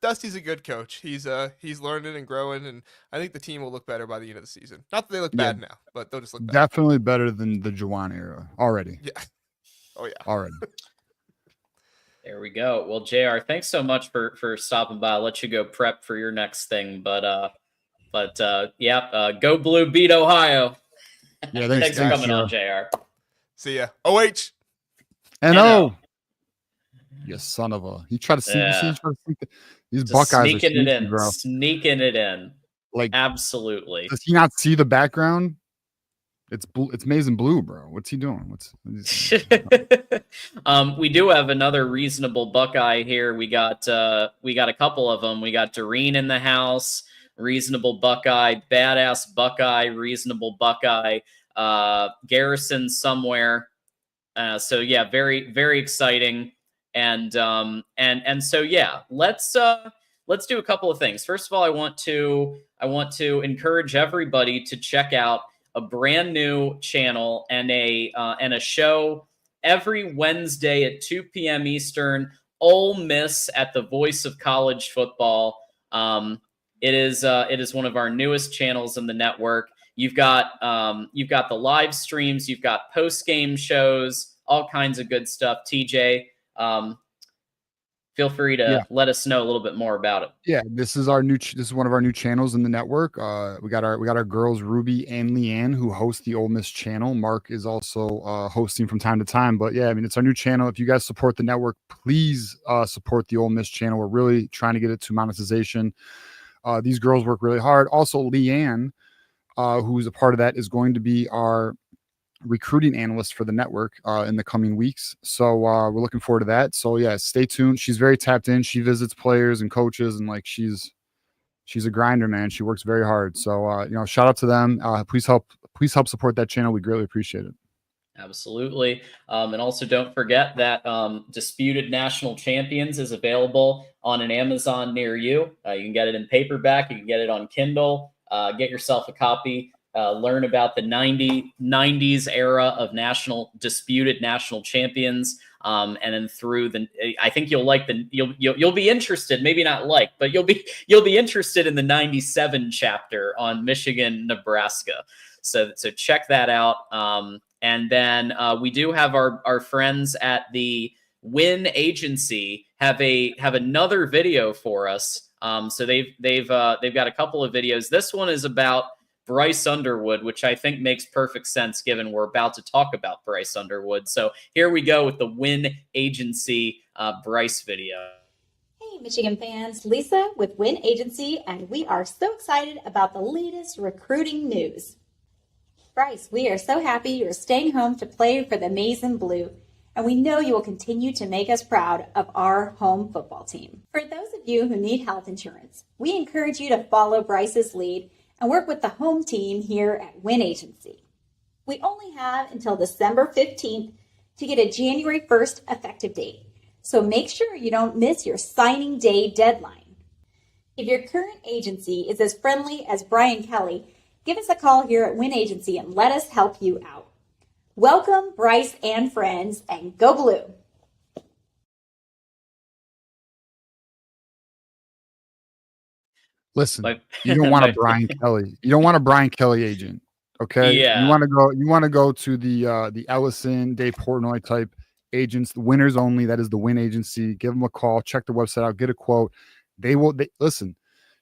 Speaker 5: Dusty's a good coach. He's learning and growing, and I think the team will look better by the end of the season. Not that they look bad now, but they'll just look better.
Speaker 3: Definitely better than the Juwan era already.
Speaker 5: Yeah. Oh yeah.
Speaker 3: Already.
Speaker 1: There we go. Well, JR, thanks so much for stopping by. I'll let you go prep for your next thing, but go Blue, beat Ohio.
Speaker 3: Yeah,
Speaker 1: thanks for coming on, JR.
Speaker 5: See ya. OH.
Speaker 3: NO. You son of a. He tried to see. These
Speaker 1: Just
Speaker 3: Buckeyes
Speaker 1: sneaking
Speaker 3: are
Speaker 1: it in,
Speaker 3: bro.
Speaker 1: sneaking it in.
Speaker 3: Like,
Speaker 1: absolutely.
Speaker 3: Does he not see the background? It's blue. It's maize and blue, bro. What's he doing?
Speaker 1: We do have another reasonable Buckeye here. We got a couple of them. We got Doreen in the house. Reasonable Buckeye, badass Buckeye, reasonable Buckeye, Garrison somewhere. So yeah, very, very exciting. And so yeah, let's do a couple of things. First of all, I want to encourage everybody to check out a brand new channel and a show every Wednesday at 2 p.m. Eastern. Ole Miss at the Voice of College Football. It is one of our newest channels in the network. You've got the live streams, you've got post-game shows, all kinds of good stuff. TJ, feel free to let us know a little bit more about it.
Speaker 3: Yeah, this is one of our new channels in the network. We got our girls Ruby and Leanne who host the Ole Miss channel. Mark is also hosting from time to time. But yeah, I mean, it's our new channel. If you guys support the network, please support the Ole Miss channel. We're really trying to get it to monetization. These girls work really hard. Also, Leanne, who's a part of that, is going to be our recruiting analyst for the network in the coming weeks. So we're looking forward to that. So yeah, stay tuned. She's very tapped in. She visits players and coaches, and like she's a grinder, man. She works very hard. So shout out to them. Please help support that channel. We greatly appreciate it.
Speaker 1: Absolutely. And also don't forget that Disputed National Champions is available on an Amazon near you. You can get it in paperback. You can get it on Kindle. Get yourself a copy. Learn about the 90s era of disputed national champions. And then through I think you'll like you'll be interested, maybe not like, but you'll be interested in the 97 chapter on Michigan, Nebraska. So check that out. And then we do have our friends at the Win Agency have another video for us. So they've got a couple of videos. This one is about Bryce Underwood, which I think makes perfect sense given we're about to talk about Bryce Underwood. So here we go with the Win Agency Bryce video.
Speaker 4: Hey, Michigan fans, Lisa with Win Agency, and we are so excited about the latest recruiting news. Bryce, we are so happy you're staying home to play for the Maize and Blue, and we know you will continue to make us proud of our home football team. For those of you who need health insurance, we encourage you to follow Bryce's lead and work with the home team here at Win Agency. We only have until December 15th to get a January 1st effective date, so make sure you don't miss your signing day deadline. If your current agency is as friendly as Brian Kelly, give us a call here at Win Agency and let us help you out. Welcome, Bryce and friends, and go blue.
Speaker 3: Listen, you don't want a Brian Kelly. You don't want a Brian Kelly agent. Okay.
Speaker 1: Yeah.
Speaker 3: You want to go to the Ellison, Dave Portnoy type agents, the winners only. That is the Win Agency. Give them a call, check the website out, get a quote. They listen.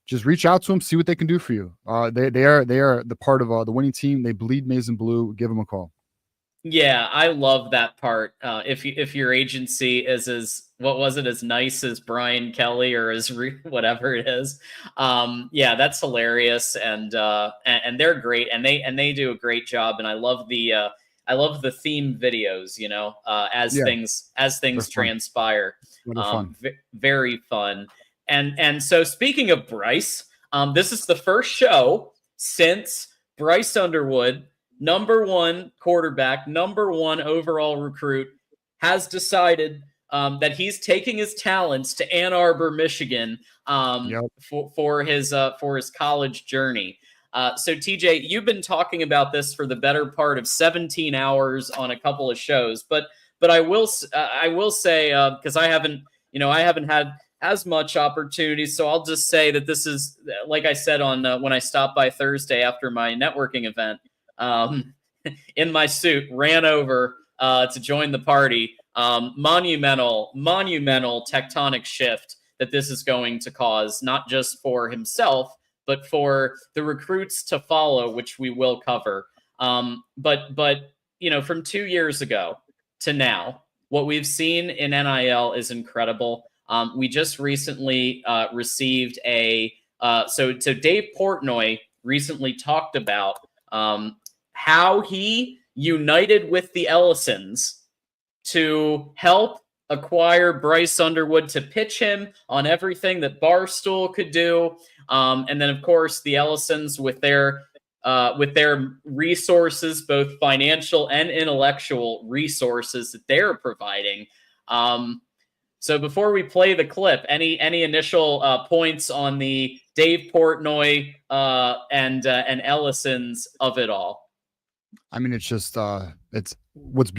Speaker 3: Just reach out to them, see what they can do for you. They are the part of the winning team. They bleed maize and blue. Give them a call.
Speaker 1: Yeah, I love that part. If your agency is as nice as Brian Kelly or as whatever it is, yeah, that's hilarious, and they're great, and they do a great job, and I love the theme videos, as things transpire. Very fun. And so speaking of Bryce, this is the first show since Bryce Underwood, #1 quarterback, #1 overall recruit, has decided that he's taking his talents to Ann Arbor, Michigan, for his college journey. So TJ, you've been talking about this for the better part of 17 hours on a couple of shows, but I will say, because I haven't had as much opportunity, so I'll just say that this is, like I said on when I stopped by Thursday after my networking event. In my suit, ran over to join the party. Monumental tectonic shift that this is going to cause, not just for himself, but for the recruits to follow, which we will cover. But from 2 years ago to now, what we've seen in NIL is incredible. We just recently received so Dave Portnoy recently talked about how he united with the Ellisons to help acquire Bryce Underwood, to pitch him on everything that Barstool could do. And then, of course, the Ellisons with their resources, both financial and intellectual resources that they're providing. So before we play the clip, any initial points on the Dave Portnoy and Ellisons of it all?
Speaker 3: I mean, it's just here's what's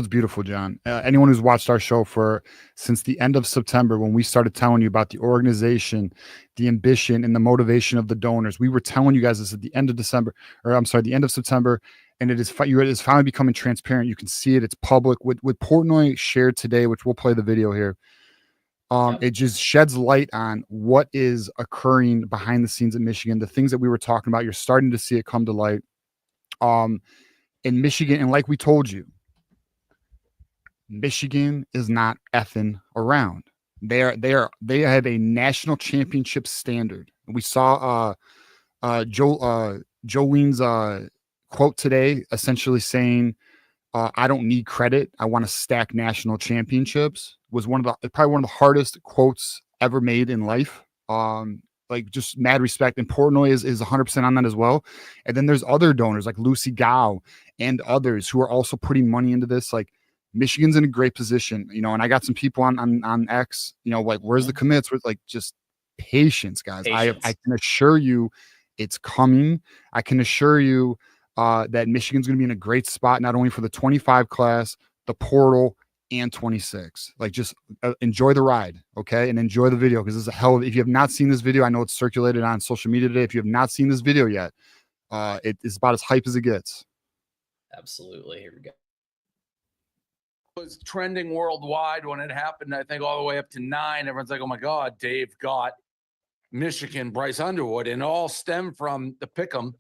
Speaker 3: beautiful, John. Anyone who's watched our show since the end of September, when we started telling you about the organization, the ambition, and the motivation of the donors, we were telling you guys this at the end of the end of September, and it is finally becoming transparent. You can see it; it's public. With Portnoy shared today, which we'll play the video here. It just sheds light on what is occurring behind the scenes in Michigan. The things that we were talking about, you're starting to see it come to light. In Michigan, and like we told you, Michigan is not effing around. They have a national championship standard. We saw Jolene's quote today, essentially saying, "I don't need credit. I want to stack national championships." Was probably one of the hardest quotes ever made in life. Like, just mad respect. And Portnoy is 100% on that as well. And then there's other donors like Lucy Gao and others who are also putting money into this. Like, Michigan's in a great position, and I got some people on X, like, where's the commits? With, like, just patience, guys. I can assure you it's coming. I can assure you that Michigan's going to be in a great spot, not only for the 25 class, the portal, and 26. Like, just enjoy the ride, okay? And enjoy the video, because this is a hell of, if you have not seen this video, I know it's circulated on social media today. If you have not seen this video yet, it is about as hype as it gets.
Speaker 1: Absolutely. Here we go.
Speaker 6: It was trending worldwide when it happened, I think all the way up to 9. Everyone's like, oh my God, Dave got Michigan, Bryce Underwood, and all stemmed from the pick'em.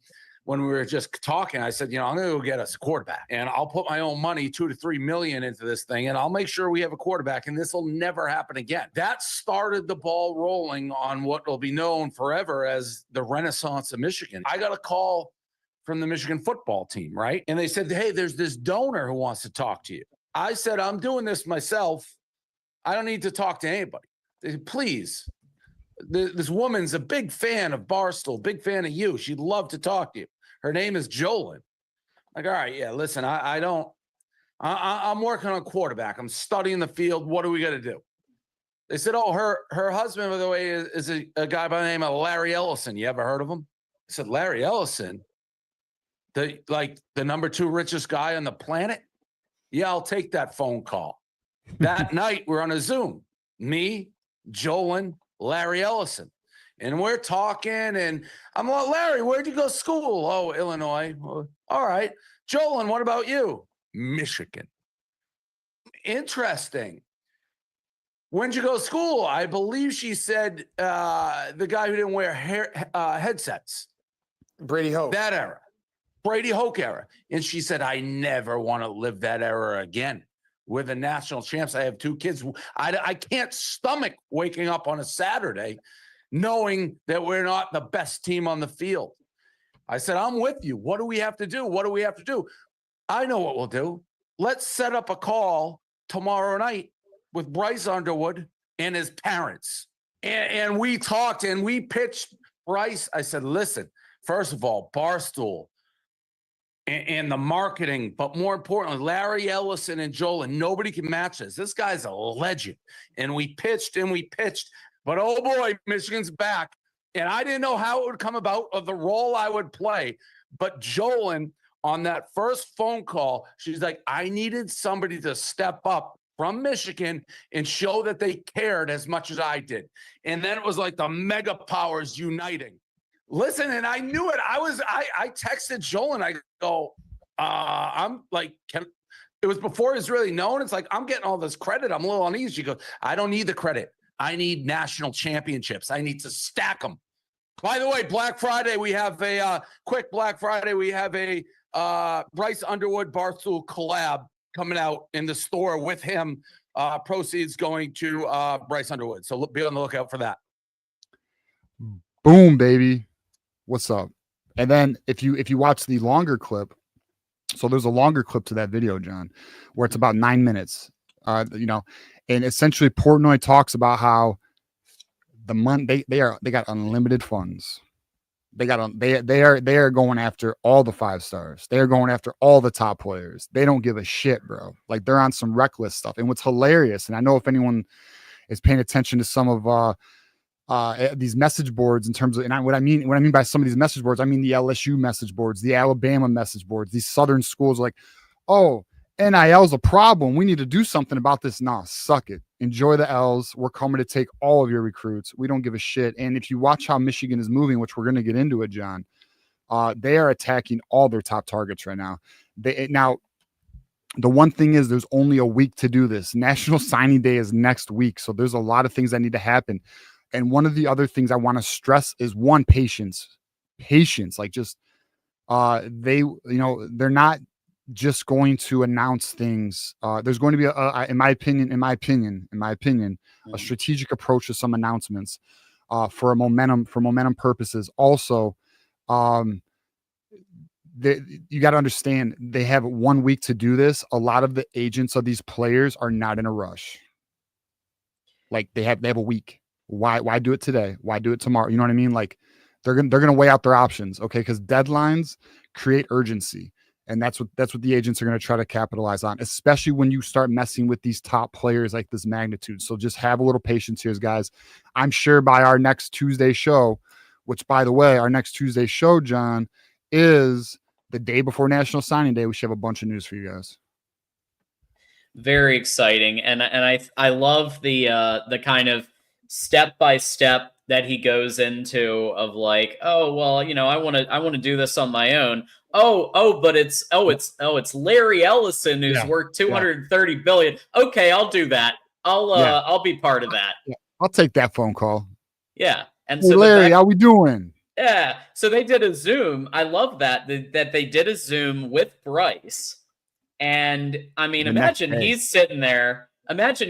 Speaker 6: When we were just talking, I said, I'm going to go get us a quarterback, and I'll put my own money, $2 to $3 million into this thing, and I'll make sure we have a quarterback, and this will never happen again. That started the ball rolling on what will be known forever as the Renaissance of Michigan. I got a call from the Michigan football team, right? And they said, hey, there's this donor who wants to talk to you. I said, I'm doing this myself. I don't need to talk to anybody. They said, please. This woman's a big fan of Barstool, big fan of you. She'd love to talk to you. Her name is Jolene. Like, all right, yeah, listen, I'm working on quarterback. I'm studying the field. What are we going to do? They said, oh, her husband, by the way, is a guy by the name of Larry Ellison. You ever heard of him? I said, Larry Ellison, the number 2 richest guy on the planet? Yeah, I'll take that phone call. That night, we're on a Zoom. Me, Jolin, Larry Ellison. And we're talking, and I'm like, Larry, where'd you go to school? Oh, Illinois. Well, all right. Jolin, what about you? Michigan. Interesting. When'd you go to school? I believe she said the guy who didn't wear headsets.
Speaker 7: Brady Hoke.
Speaker 6: That era. Brady Hoke era. And she said, I never want to live that era again. We're the national champs. I have 2 kids. I can't stomach waking up on a Saturday knowing that we're not the best team on the field. I said, I'm with you. What do we have to do? What do we have to do? I know what we'll do. Let's set up a call tomorrow night with Bryce Underwood and his parents. And we talked and we pitched Bryce. I said, listen, first of all, Barstool and the marketing, but more importantly, Larry Ellison and Joel, and nobody can match this. This guy's a legend. And we pitched, but oh boy, Michigan's back. And I didn't know how it would come about or the role I would play. But Jolin, on that first phone call, she's like, I needed somebody to step up from Michigan and show that they cared as much as I did. And then it was like the mega powers uniting. Listen, and I knew it. I texted Joel and I go, I'm like, it was before it was really known. It's like, I'm getting all this credit. I'm a little uneasy. She goes, I don't need the credit. I need national championships. I need to stack them. By the way, Black Friday, we have a Bryce Underwood Barstool collab coming out in the store with him. Proceeds going to Bryce Underwood. So be on the lookout for that.
Speaker 3: Boom, baby. What's up? And then if you watch the longer clip, so there's a longer clip to that video, John, where it's about 9 minutes. And essentially Portnoy talks about how the money they got unlimited funds. They are going after all the 5 stars. They are going after all the top players. They don't give a shit, bro. Like they're on some reckless stuff. And what's hilarious, and I know if anyone is paying attention to some of these message boards in terms of, and what I mean by some of these message boards, I mean the LSU message boards, the Alabama message boards, these Southern schools are like, oh, NIL is a problem. We need to do something about this. Nah, suck it. Enjoy the L's. We're coming to take all of your recruits. We don't give a shit. And if you watch how Michigan is moving, which we're going to get into it, John, they are attacking all their top targets right now. Now, the one thing is there's only a week to do this. National Signing Day is next week. So there's a lot of things that need to happen. And one of the other things I want to stress is patience. Like just, they're not just going to announce things. There's going to be in my opinion, a strategic approach to some announcements for momentum purposes. Also, you got to understand they have 1 week to do this. A lot of the agents of these players are not in a rush. Like they have a week. Why do it today? Why do it tomorrow? You know what I mean? Like they're gonna weigh out their options. Okay, because deadlines create urgency. And that's what the agents are going to try to capitalize on, especially when you start messing with these top players like this magnitude. So just have a little patience here, guys. I'm sure by our next Tuesday show, which, by the way, our next Tuesday show, John, is the day before National Signing Day. We should have a bunch of news for you guys.
Speaker 1: Very exciting, and I love the kind of step by step that he goes into of like, oh well, I want to do this on my own. But it's Larry Ellison who's worth $230 billion. Okay, I'll do that. I'll be part of that.
Speaker 3: Yeah. I'll take that phone call.
Speaker 1: Yeah. And
Speaker 3: hey, so Larry, how we doing?
Speaker 1: Yeah. So they did a Zoom. I love that they did a Zoom with Bryce. And I mean, imagine he's sitting there. And and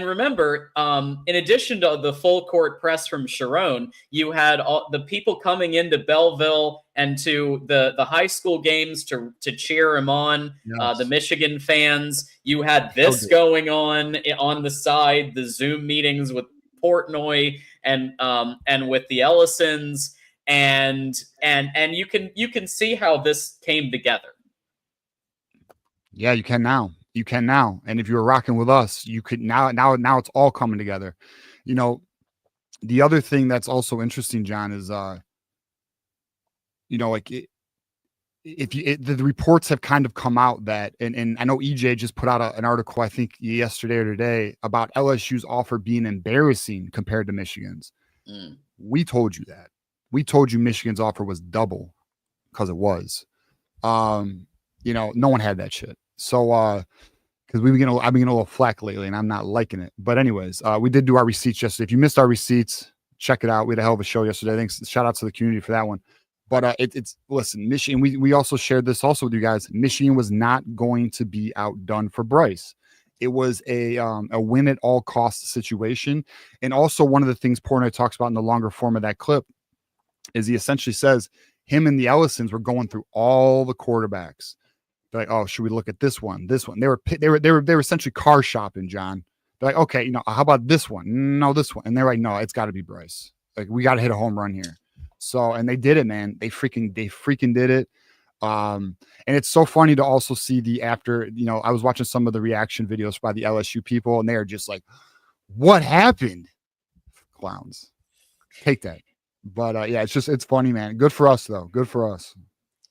Speaker 1: remember, in addition to the full court press from Sharon, you had all the people coming into Belleville and to the high school games to cheer him on, the Michigan fans. You had this going on the side, the Zoom meetings with Portnoy and with the Ellisons, and you can see how this came together.
Speaker 3: Yeah, you can now. You can now. And if you were rocking with us, you could now it's all coming together. You know, the other thing that's also interesting, John, is like the reports have kind of come out that, and I know EJ just put out an article, I think yesterday or today, about LSU's offer being embarrassing compared to Michigan's. We told you that. We told you Michigan's offer was double, because it was. No one had that shit. So because I've been getting a little flack lately, and I'm not liking it. But anyways, we did do our receipts yesterday. If you missed our receipts, check it out. We had a hell of a show yesterday. Thanks, shout out to the community for that one. But listen, Michigan. We also shared this also with you guys. Michigan was not going to be outdone for Bryce. It was a win at all costs situation. And also one of the things Portnoy talks about in the longer form of that clip is he essentially says him and the Ellisons were going through all the quarterbacks. They're like, oh, should we look at this one? This one. They were essentially car shopping, John. They're like, okay, how about this one? No, this one. And they're like, no, it's got to be Bryce. Like, we got to hit a home run here. So, and they did it, man. They freaking did it. And it's so funny to also see the after. I was watching some of the reaction videos by the LSU people, and they are just like, what happened? Clowns. Take that. But yeah, it's funny, man. Good for us, though. Good for us.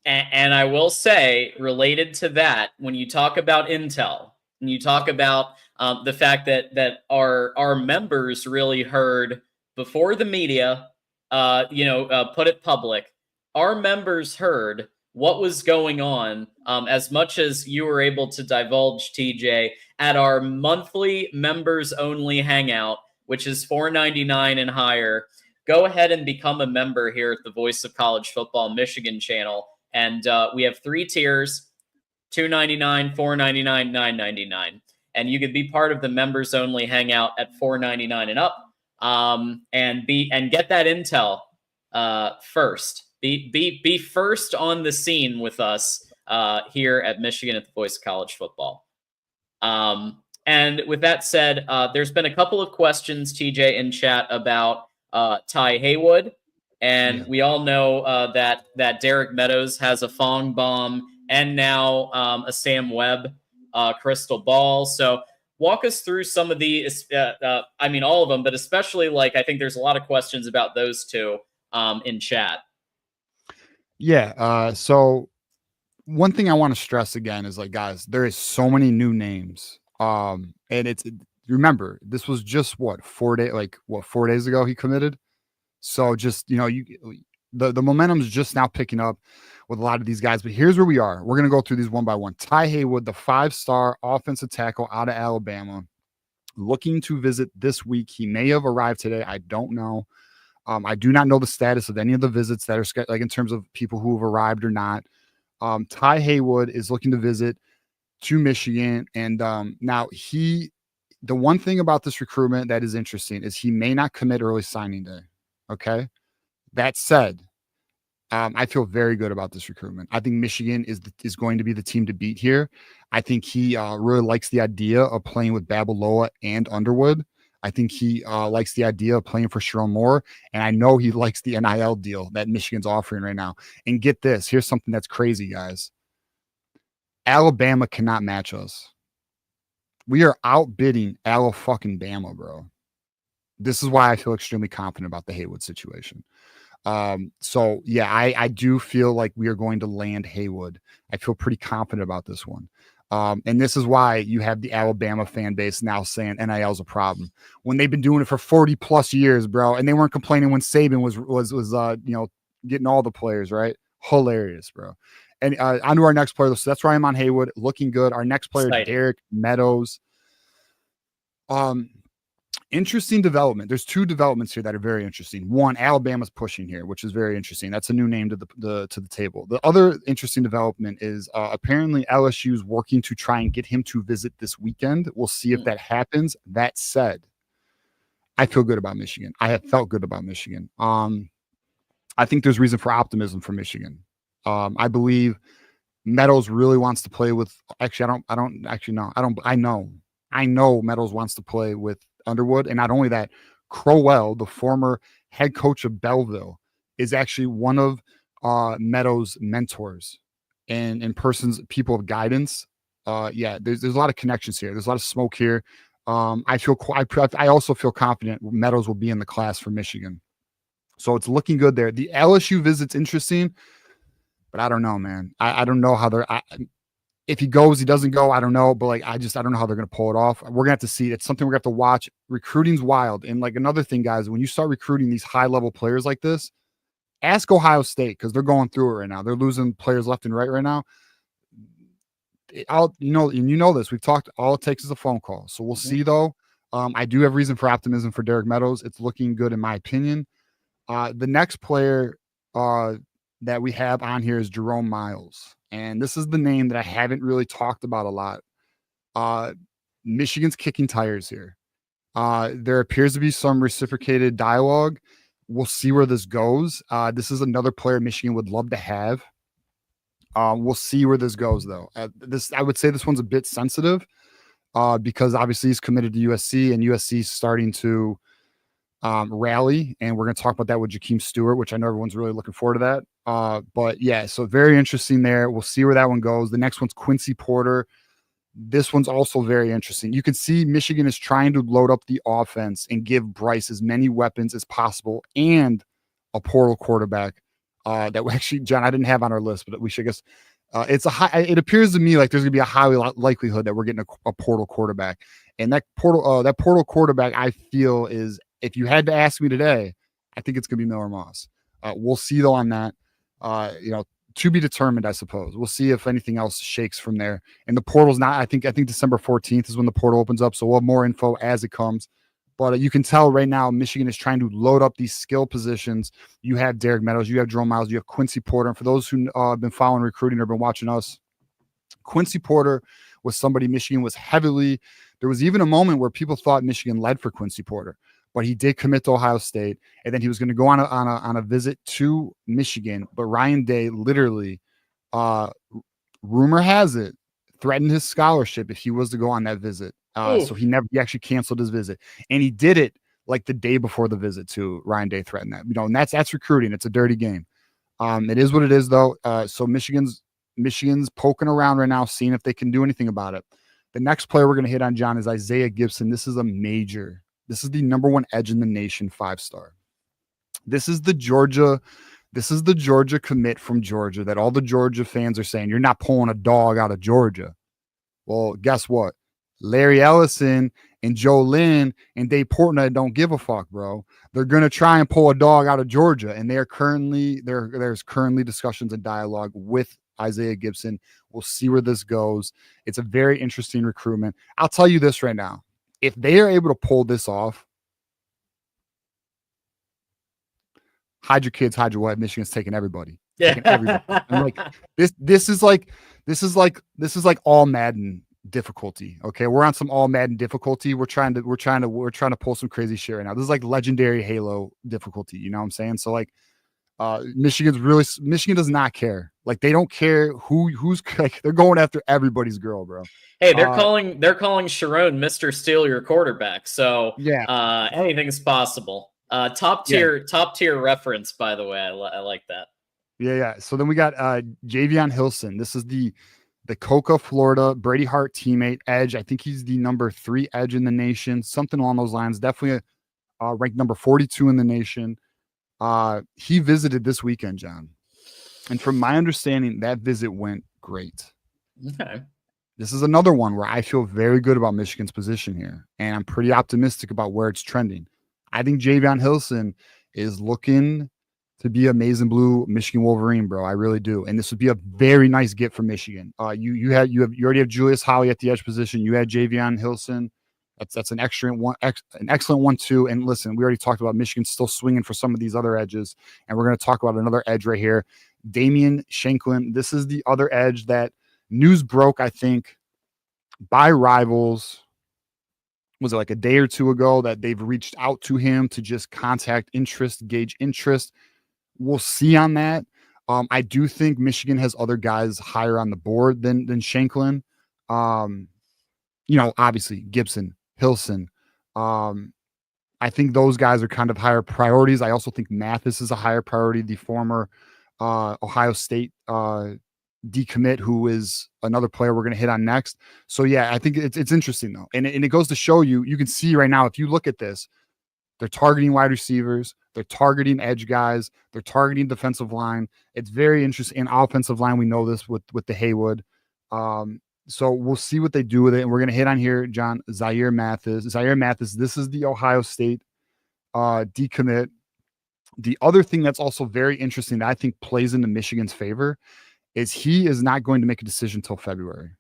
Speaker 1: And I will say, related to that, when you talk about intel, and you talk about the fact that our members really heard before the media, put it public, our members heard what was going on as much as you were able to divulge, TJ, at our monthly members only hangout, which is $4.99 and higher. Go ahead and become a member here at the Voice of College Football Michigan channel. And we have 3 tiers, $2.99, $4.99, $9.99. And you could be part of the members only hangout at $4.99 and up, and get that intel first. Be first on the scene with us here at Michigan at the Voice of College Football. And with that said, there's been a couple of questions, TJ, in chat about Ty Haywood. And we all know that Derek Meadows has a Fong bomb and now a Sam Webb crystal ball. So walk us through some of the, all of them, but especially I think there's a lot of questions about those two in chat.
Speaker 3: Yeah. So one thing I want to stress again is guys, there is so many new names. And remember, this was just 4 days ago he committed. So just, the momentum's just now picking up with a lot of these guys. But here's where we are. We're going to go through these one by one. Ty Haywood, the 5-star offensive tackle out of Alabama, looking to visit this week. He may have arrived today. I don't know. I do not know the status of any of the visits that are in terms of people who have arrived or not. Ty Haywood is looking to visit to Michigan. And now the one thing about this recruitment that is interesting is he may not commit early signing day. Okay. That said, I feel very good about this recruitment. I think Michigan is going to be the team to beat here. I think he really likes the idea of playing with Babalola and Underwood. I think he likes the idea of playing for Sharon Moore. And I know he likes the NIL deal that Michigan's offering right now. And get this, here's something that's crazy, guys. Alabama cannot match us. We are outbidding Alabama, bro. This is why I feel extremely confident about the Haywood situation. So yeah, I do feel like we are going to land Haywood. I feel pretty confident about this one. And this is why you have the Alabama fan base now saying NIL is a problem when they've been doing it for 40 plus years, bro. And they weren't complaining when Saban was getting all the players, right? Hilarious, bro. And on to our next player. So that's why I'm on Haywood, looking good. Our next player, Derek Meadows. Interesting development. There's 2 developments here that are very interesting. One, Alabama's pushing here, which is very interesting. That's a new name to the table. The other interesting development is apparently LSU's working to try and get him to visit this weekend. We'll see if that happens. That said, I feel good about Michigan. I have felt good about Michigan. I think there's reason for optimism for Michigan. I believe Meadows really wants to play with. Actually, I know Meadows wants to play with Underwood. And not only that, Crowell, the former head coach of Belleville, is actually one of Meadows' mentors and people of guidance yeah, there's a lot of connections here. There's a lot of smoke here. I also feel confident Meadows will be in the class for Michigan. So it's looking good there. The LSU visit's interesting, but I don't know, man. I don't know how if he goes, he doesn't go. I don't know, but like I don't know how they're gonna pull it off. We're gonna have to see. It's something we're gonna have to watch. Recruiting's wild, and like another thing, guys, when you start recruiting these high level players like this, ask Ohio State because they're going through it right now. They're losing players left and right now. You know this. We've talked. All it takes is a phone call. So we'll see though. I do have reason for optimism for Derek Meadows. It's looking good in my opinion. The next player that we have on here is Jerome Miles. And this is the name that I haven't really talked about a lot. Michigan's kicking tires here. There appears to be some reciprocated dialogue. We'll see where this goes. This is another player Michigan would love to have. We'll see where this goes, though. I would say this one's a bit sensitive because obviously he's committed to USC, and USC is starting to rally, and we're going to talk about that with Jakeem Stewart, which I know everyone's really looking forward to that. But yeah, so very interesting there. We'll see where that one goes. The next one's Quincy Porter. This one's also very interesting. You can see Michigan is trying to load up the offense and give Bryce as many weapons as possible and a portal quarterback that we actually, John, I didn't have on our list, but we should guess. It appears to me like there's going to be a high likelihood that we're getting a portal quarterback, and that portal quarterback I feel is, if you had to ask me today, I think it's going to be Miller Moss. We'll see though on that. To be determined, I suppose. We'll see if anything else shakes from there. And the portal's not. I think December 14th is when the portal opens up, so we'll have more info as it comes. But you can tell right now Michigan is trying to load up these skill positions. You have Derek Meadows, you have Jerome Miles, you have Quincy Porter. And for those who have been following recruiting or been watching us, Quincy Porter was somebody Michigan was heavily. There was even a moment where people thought Michigan led for Quincy Porter, but he did commit to Ohio State, and then he was going to go on a visit to Michigan. But Ryan Day literally, rumor has it, threatened his scholarship if he was to go on that visit. So he actually canceled his visit, and he did it like the day before the visit too. Ryan Day threatened that, and that's recruiting. It's a dirty game. It is what it is though. So Michigan's poking around right now, seeing if they can do anything about it. The next player we're going to hit on, John, is Isaiah Gibson. This is the number one edge in the nation, 5-star. This is the Georgia commit from Georgia that all the Georgia fans are saying, you're not pulling a dog out of Georgia. Well, guess what? Larry Ellison and Joe Lynn and Dave Portnoy don't give a fuck, bro. They're going to try and pull a dog out of Georgia, and there's currently discussions and dialogue with Isaiah Gibson. We'll see where this goes. It's a very interesting recruitment. I'll tell you this right now. If they are able to pull this off, hide your kids, hide your wife. Michigan's taking everybody. Taking everybody. I'm like, this is like all Madden difficulty. Okay, we're on some all Madden difficulty. We're trying to pull some crazy shit right now. This is like legendary Halo difficulty. You know what I'm saying? So like, Michigan does not care. Like they don't care who's like, they're going after everybody's girl, bro.
Speaker 1: Hey, they're calling Sharon Mr. Steal Your quarterback. So
Speaker 3: yeah,
Speaker 1: anything's possible. Top tier reference, by the way. I like that.
Speaker 3: Yeah. So then we got Javion Hilson. This is the Coca, Florida Brady Hart teammate edge. I think he's the number 3 edge in the nation, something along those lines. Definitely ranked number 42 in the nation. He visited this weekend, John. And from my understanding, that visit went great.
Speaker 1: Okay.
Speaker 3: This is another one where I feel very good about Michigan's position here, and I'm pretty optimistic about where it's trending. I think Javion Hilson is looking to be a maize and blue Michigan Wolverine, bro. I really do. And this would be a very nice get for Michigan. You already have Julius Howie at the edge position. You had Javion Hilson. That's an excellent one too. And listen, we already talked about Michigan still swinging for some of these other edges, and we're going to talk about another edge right here, Damian Shanklin. This is the other edge that news broke, I think, by Rivals. Was it like a day or two ago that they've reached out to him to just gauge interest? We'll see on that. I do think Michigan has other guys higher on the board than Shanklin. Obviously Gibson, Hilson. I think those guys are kind of higher priorities. I also think Mathis is a higher priority, the former Ohio State decommit, who is another player we're going to hit on next. So yeah, I think it's interesting though. And it goes to show you can see right now, if you look at this, they're targeting wide receivers, they're targeting edge guys, they're targeting defensive line. It's very interesting. In offensive line, we know this with the Haywood. So we'll see what they do with it. And we're going to hit on here, John, Zaire Mathis. This is the Ohio State decommit. The other thing that's also very interesting that I think plays into Michigan's favor is he is not going to make a decision till February.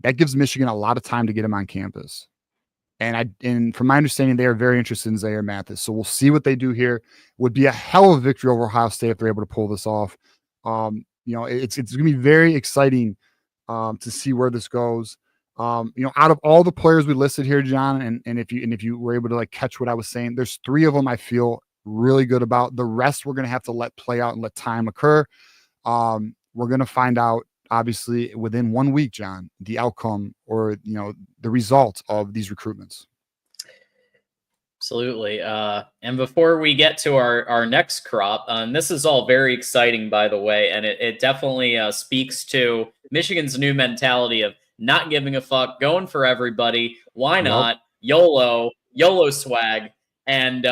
Speaker 3: That gives Michigan a lot of time to get him on campus. And from my understanding, they are very interested in Zaire Mathis. So we'll see what they do here. Would be a hell of a victory over Ohio State if they're able to pull this off. It's going to be very exciting to see where this goes. Out of all the players we listed here, John, and if you were able to like catch what I was saying, there's 3 of them I feel really good about. The rest we're going to have to let play out and let time occur. We're going to find out, obviously, within 1 week, John, the outcome or the result of these recruitments.
Speaker 1: Absolutely. And before we get to our next crop, this is all very exciting, by the way, and it definitely speaks to Michigan's new mentality of not giving a fuck, going for everybody. Why not? YOLO swag, and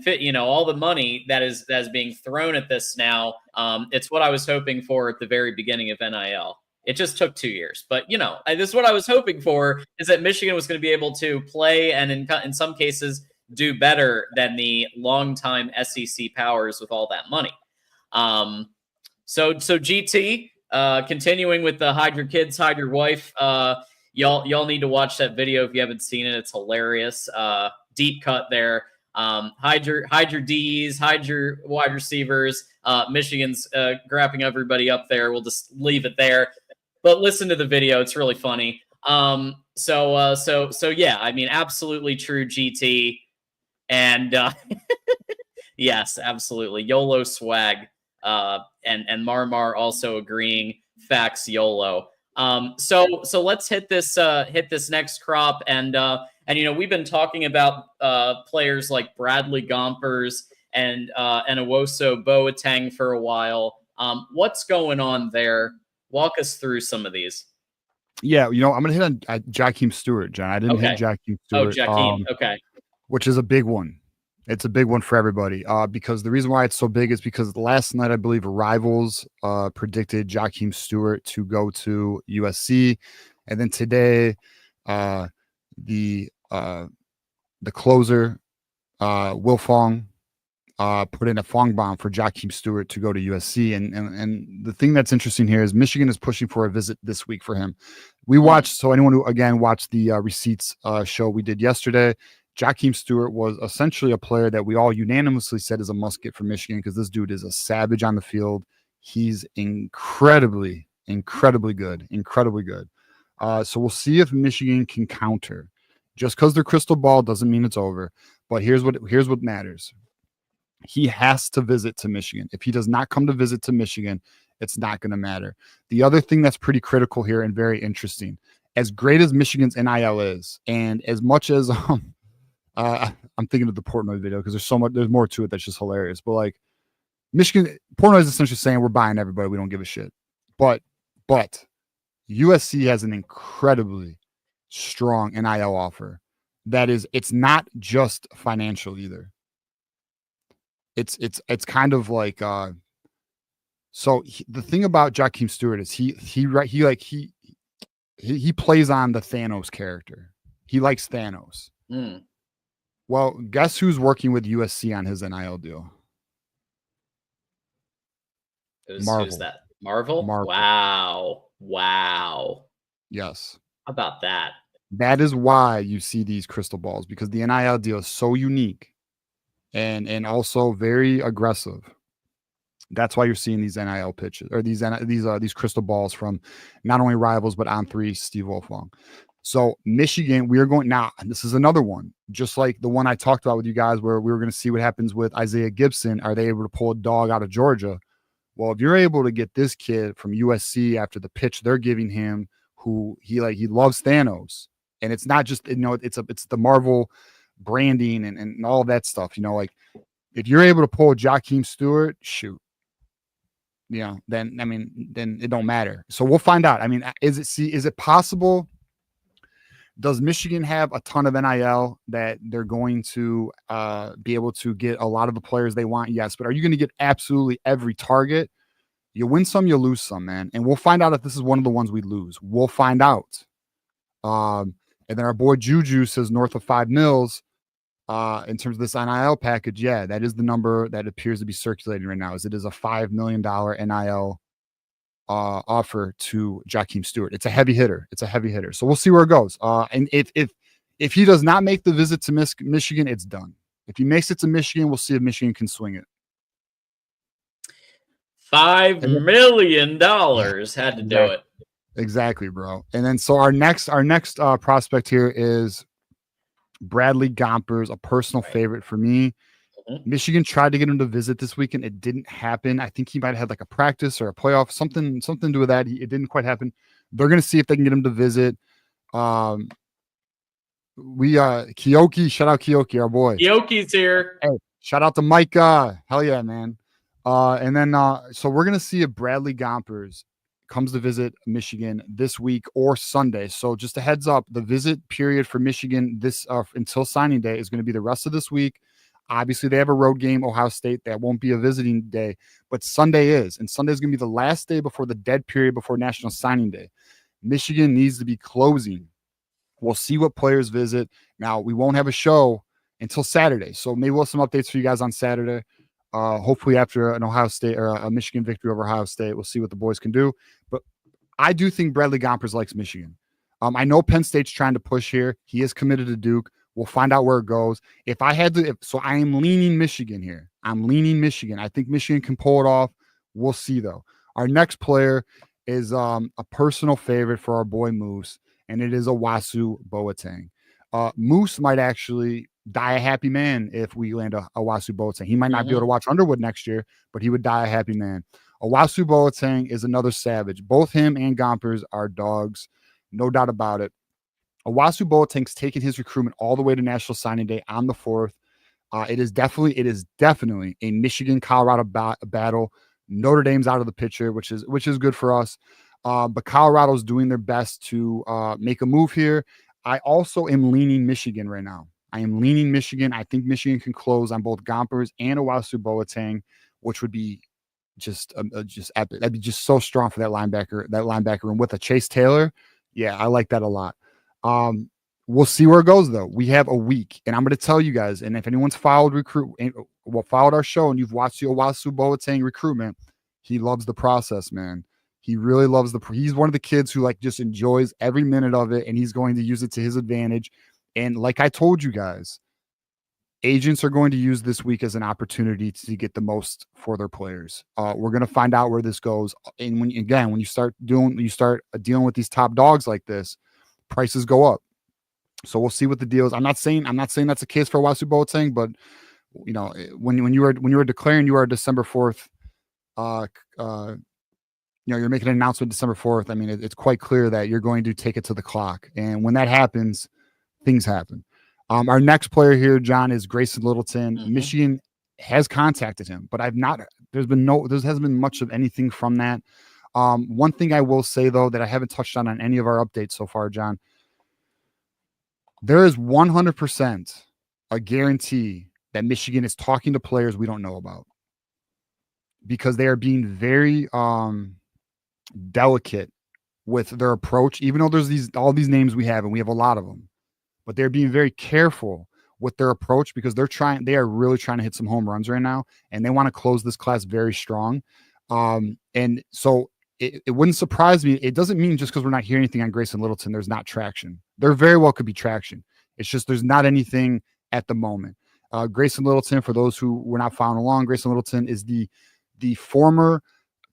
Speaker 1: fit, all the money that is being thrown at this now. It's what I was hoping for at the very beginning of NIL. It just took 2 years, but this is what I was hoping for, is that Michigan was going to be able to play and in some cases do better than the longtime SEC powers with all that money. So GT, continuing with the hide your kids, hide your wife. Y'all need to watch that video if you haven't seen it. It's hilarious. Deep cut there. Hide your Ds, hide your wide receivers. Michigan's grabbing everybody up there. We'll just leave it there. But listen to the video; it's really funny. So yeah, I mean, absolutely true, GT, and yes, absolutely YOLO swag. And Marmar also agreeing. Facts, YOLO. So let's hit this next crop, and we've been talking about players like Bradley Gompers and Owosso Boateng for a while. What's going on there? Walk us through some of these.
Speaker 3: Yeah, I'm going to hit on Jakeem Stewart, John. I didn't hit Jakeem Stewart.
Speaker 1: Oh, Jakeem. Okay.
Speaker 3: Which is a big one. It's a big one for everybody because the reason why it's so big is because last night, I believe, Rivals predicted Jakeem Stewart to go to USC. And then today, the closer, Will Fong, put in a Fong bomb for Jakeem Stewart to go to USC. And the thing that's interesting here is Michigan is pushing for a visit this week for him. We watched, so anyone who, again, watched the Receipts show we did yesterday, Jakeem Stewart was essentially a player that we all unanimously said is a must get for Michigan because this dude is a savage on the field. He's incredibly good. So we'll see if Michigan can counter. Just because their crystal ball doesn't mean it's over. But here's what matters. He has to visit to Michigan. If he does not come to visit to Michigan, it's not going to matter. The other thing that's pretty critical here and very interesting, as great as Michigan's NIL is, and as much as I'm thinking of the Portnoy video because there's more to it that's just hilarious. But like Michigan, Portnoy is essentially saying we're buying everybody, we don't give a shit. But USC has an incredibly strong NIL offer. It's not just financial either. It's kind of like the thing about Jakeem Stewart is he plays on the Thanos character. He likes Thanos. Well, guess who's working with USC on his NIL deal?
Speaker 1: Who's that? Marvel? Wow.
Speaker 3: Yes.
Speaker 1: How about that?
Speaker 3: That is why you see these crystal balls, because the NIL deal is so unique and also very aggressive. That's why you're seeing these NIL pitches or these crystal balls from not only Rivals but On3, Steve Wolfong. So Michigan, we are going now. This is another one, just like the one I talked about with you guys, where we were going to see what happens with Isaiah Gibson. Are they able to pull a dog out of Georgia? Well, if you're able to get this kid from USC after the pitch they're giving him, who he loves Thanos, and it's not just it's the Marvel branding and all that stuff. If you're able to pull Jakeem Stewart, shoot. then it don't matter. So we'll find out. I mean, is it possible? Does Michigan have a ton of NIL that they're going to be able to get a lot of the players they want? Yes, but are you going to get absolutely every target? You win some, you lose some, man. And we'll find out if this is one of the ones we lose. We'll find out. And then our boy Juju says north of $5 million in terms of this NIL package. Yeah, that is the number that appears to be circulating right now. It is a $5 million NIL offer to Jakeem Stewart. It's a heavy hitter. So we'll see where it goes. And if he does not make the visit to Michigan, it's done. If he makes it to Michigan, we'll see if Michigan can swing it.
Speaker 1: $5 million had to do it.
Speaker 3: Exactly, bro. And then so our next prospect here is Bradley Gompers, a personal favorite for me. Michigan tried to get him to visit this weekend. It didn't happen. I think he might have had like a practice or a playoff, something to do with that. It didn't quite happen. They're going to see if they can get him to visit. Kiyoki, shout out Kiyoki, our boy.
Speaker 1: Kiyoki's here.
Speaker 3: Hey, shout out to Micah. Hell yeah, man. And then so we're going to see if Bradley Gompers comes to visit Michigan this week or Sunday. So just a heads up, the visit period for Michigan this until signing day is going to be the rest of this week. Obviously, they have a road game, Ohio State. That won't be a visiting day, but Sunday is. And Sunday is going to be the last day before the dead period before National Signing Day. Michigan needs to be closing. We'll see what players visit. Now, we won't have a show until Saturday, so maybe we'll have some updates for you guys on Saturday. Hopefully after an Ohio State or a Michigan victory over Ohio State, we'll see what the boys can do. But I do think Bradley Gompers likes Michigan. I know Penn State's trying to push here. He is committed to Duke. We'll find out where it goes. If I had to, so I am leaning Michigan here. I'm leaning Michigan. I think Michigan can pull it off. We'll see, though. Our next player is a personal favorite for our boy Moose, and it is Owasu Boateng. Moose might actually die a happy man if we land a Owasu Boateng. He might not be able to watch Underwood next year, but he would die a happy man. Owasu Boateng is another savage. Both him and Gompers are dogs, no doubt about it. Owasu Boateng's taken his recruitment all the way to National Signing Day on the 4th. It is definitely a Michigan-Colorado battle. Notre Dame's out of the picture, which is good for us. But Colorado's doing their best to make a move here. I also am leaning Michigan right now. I think Michigan can close on both Gompers and Owasu Boateng, which would be just epic. That'd be just so strong for that linebacker room with a Chase Taylor. Yeah, I like that a lot. We'll see where it goes, though. We have a week, and I'm going to tell you guys, and if anyone's followed our show and you've watched the Owasu Boateng recruitment, he loves the process, man. He really loves he's one of the kids who just enjoys every minute of it, and he's going to use it to his advantage. And like I told you guys, agents are going to use this week as an opportunity to get the most for their players. We're going to find out where this goes. And when you start dealing with these top dogs like this, prices go up. So we'll see what the deal is. I'm not saying that's a case for Owasu Boateng, but when you are declaring you are December 4th, you're making an announcement December 4th. I mean, it's quite clear that you're going to take it to the clock. And when that happens, things happen. Our next player here, John, is Grayson Littleton. Michigan has contacted him, but there hasn't been much of anything from that. One thing I will say, though, that I haven't touched on any of our updates so far, John, there is 100% a guarantee that Michigan is talking to players we don't know about, because they are being very delicate with their approach, even though there's all these names we have, and we have a lot of them, but they're being very careful with their approach because they are really trying to hit some home runs right now, and they want to close this class very strong. And so it wouldn't surprise me. It doesn't mean just because we're not hearing anything on Grayson Littleton, there's not traction. There very well could be traction. It's just there's not anything at the moment. Grayson Littleton, for those who were not following along, Grayson Littleton is the former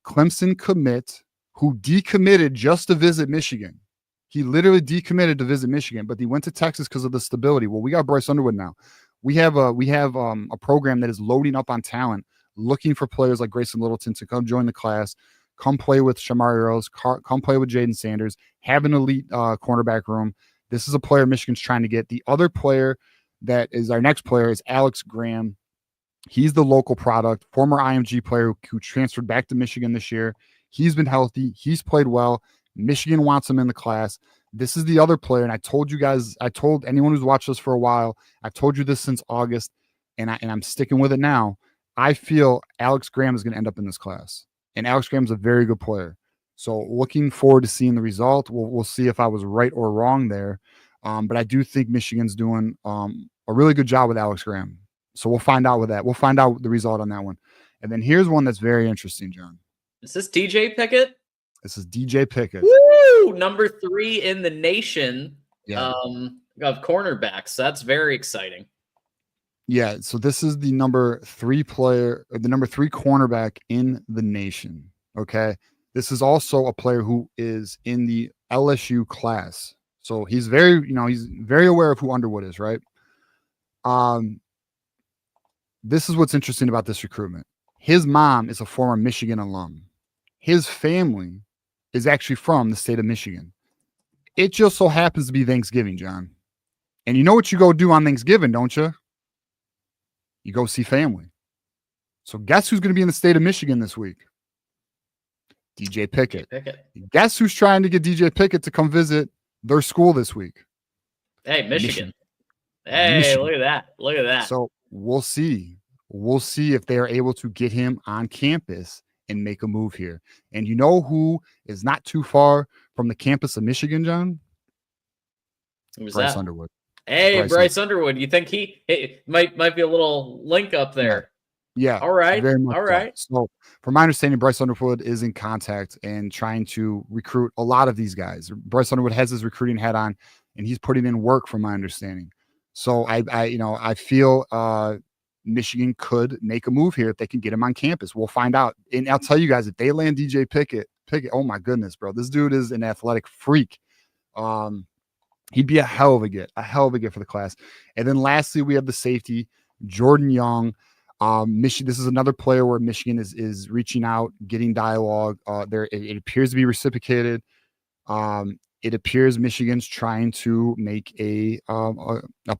Speaker 3: Clemson commit who decommitted just to visit Michigan. He literally decommitted to visit Michigan, but he went to Texas because of the stability. Well, we got Bryce Underwood now. We have a program that is loading up on talent, looking for players like Grayson Littleton to come join the class, come play with Shamari Rose, come play with Jaden Sanders, have an elite cornerback room. This is a player Michigan's trying to get. The other player that is our next player is Alex Graham. He's the local product, former IMG player who transferred back to Michigan this year. He's been healthy. He's played well. Michigan wants him in the class. This is the other player. And I told you guys, I told anyone who's watched us for a while, I've told you this since August, and I'm sticking with it now. I feel Alex Graham is going to end up in this class. And Alex Graham is a very good player. So looking forward to seeing the result. We'll see if I was right or wrong there. But I do think Michigan's doing a really good job with Alex Graham. So we'll find out with that. We'll find out the result on that one. And then here's one that's very interesting, John.
Speaker 1: Is this DJ Pickett?
Speaker 3: This is DJ Pickett.
Speaker 1: Woo! Number 3 in the nation of cornerbacks. That's very exciting.
Speaker 3: Yeah, so this is the number 3 player, or the number 3 cornerback in the nation. Okay. This is also a player who is in the LSU class. So he's very, he's very aware of who Underwood is, right? This is what's interesting about this recruitment. His mom is a former Michigan alum. His family is actually from the state of Michigan. It just so happens to be Thanksgiving, John. And you know what you go do on Thanksgiving, don't you? You go see family. So guess who's going to be in the state of Michigan this week? DJ Pickett. Guess who's trying to get DJ Pickett to come visit their school this week?
Speaker 1: Hey, Michigan. Hey, Michigan. Look at that. Look at that.
Speaker 3: So we'll see. We'll see if they are able to get him on campus and make a move here. And you know who is not too far from the campus of Michigan, John?
Speaker 1: Who's
Speaker 3: Bryce
Speaker 1: that?
Speaker 3: Underwood.
Speaker 1: Hey, Bryce Underwood. You think he might be a little link up there?
Speaker 3: Yeah.
Speaker 1: All right.
Speaker 3: Very much
Speaker 1: all right.
Speaker 3: So from my understanding, Bryce Underwood is in contact and trying to recruit a lot of these guys. Bryce Underwood has his recruiting hat on, and he's putting in work from my understanding. So I feel Michigan could make a move here if they can get him on campus. We'll find out. And I'll tell you guys, if they land DJ Pickett, oh my goodness, bro. This dude is an athletic freak. He'd be a hell of a get for the class. And then lastly, we have the safety, Jordan Young. Michigan. This is another player where Michigan is reaching out, getting dialogue. It appears to be reciprocated. It appears Michigan's trying to make a